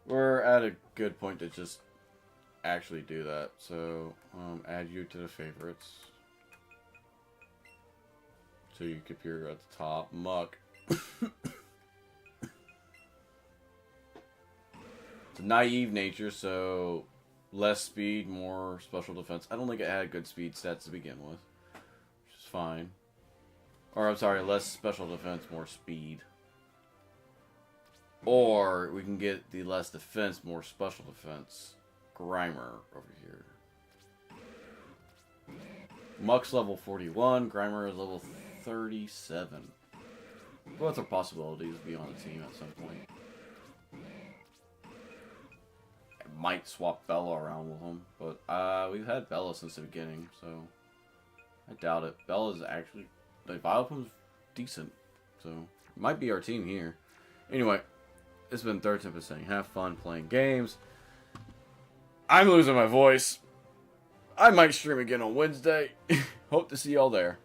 Speaker 1: We're at a good point to just actually do that. So, add you to the favorites. So you could appear at the top. Muck. It's a naive nature, so less speed, more special defense. I don't think it had good speed stats to begin with, which is fine. Or, I'm sorry, less special defense, more speed. Or we can get the less defense, more special defense Grimer over here. Muck's level 41. Grimer is level 37. Both are possibilities to be on the team at some point. I might swap Bella around with him, but we've had Bella since the beginning, so I doubt it. Bella's actually, the Vileplume's decent, so it might be our team here. Anyway, it's been Third Tempest saying, have fun playing games. I'm losing my voice. I might stream again on Wednesday. Hope to see y'all there.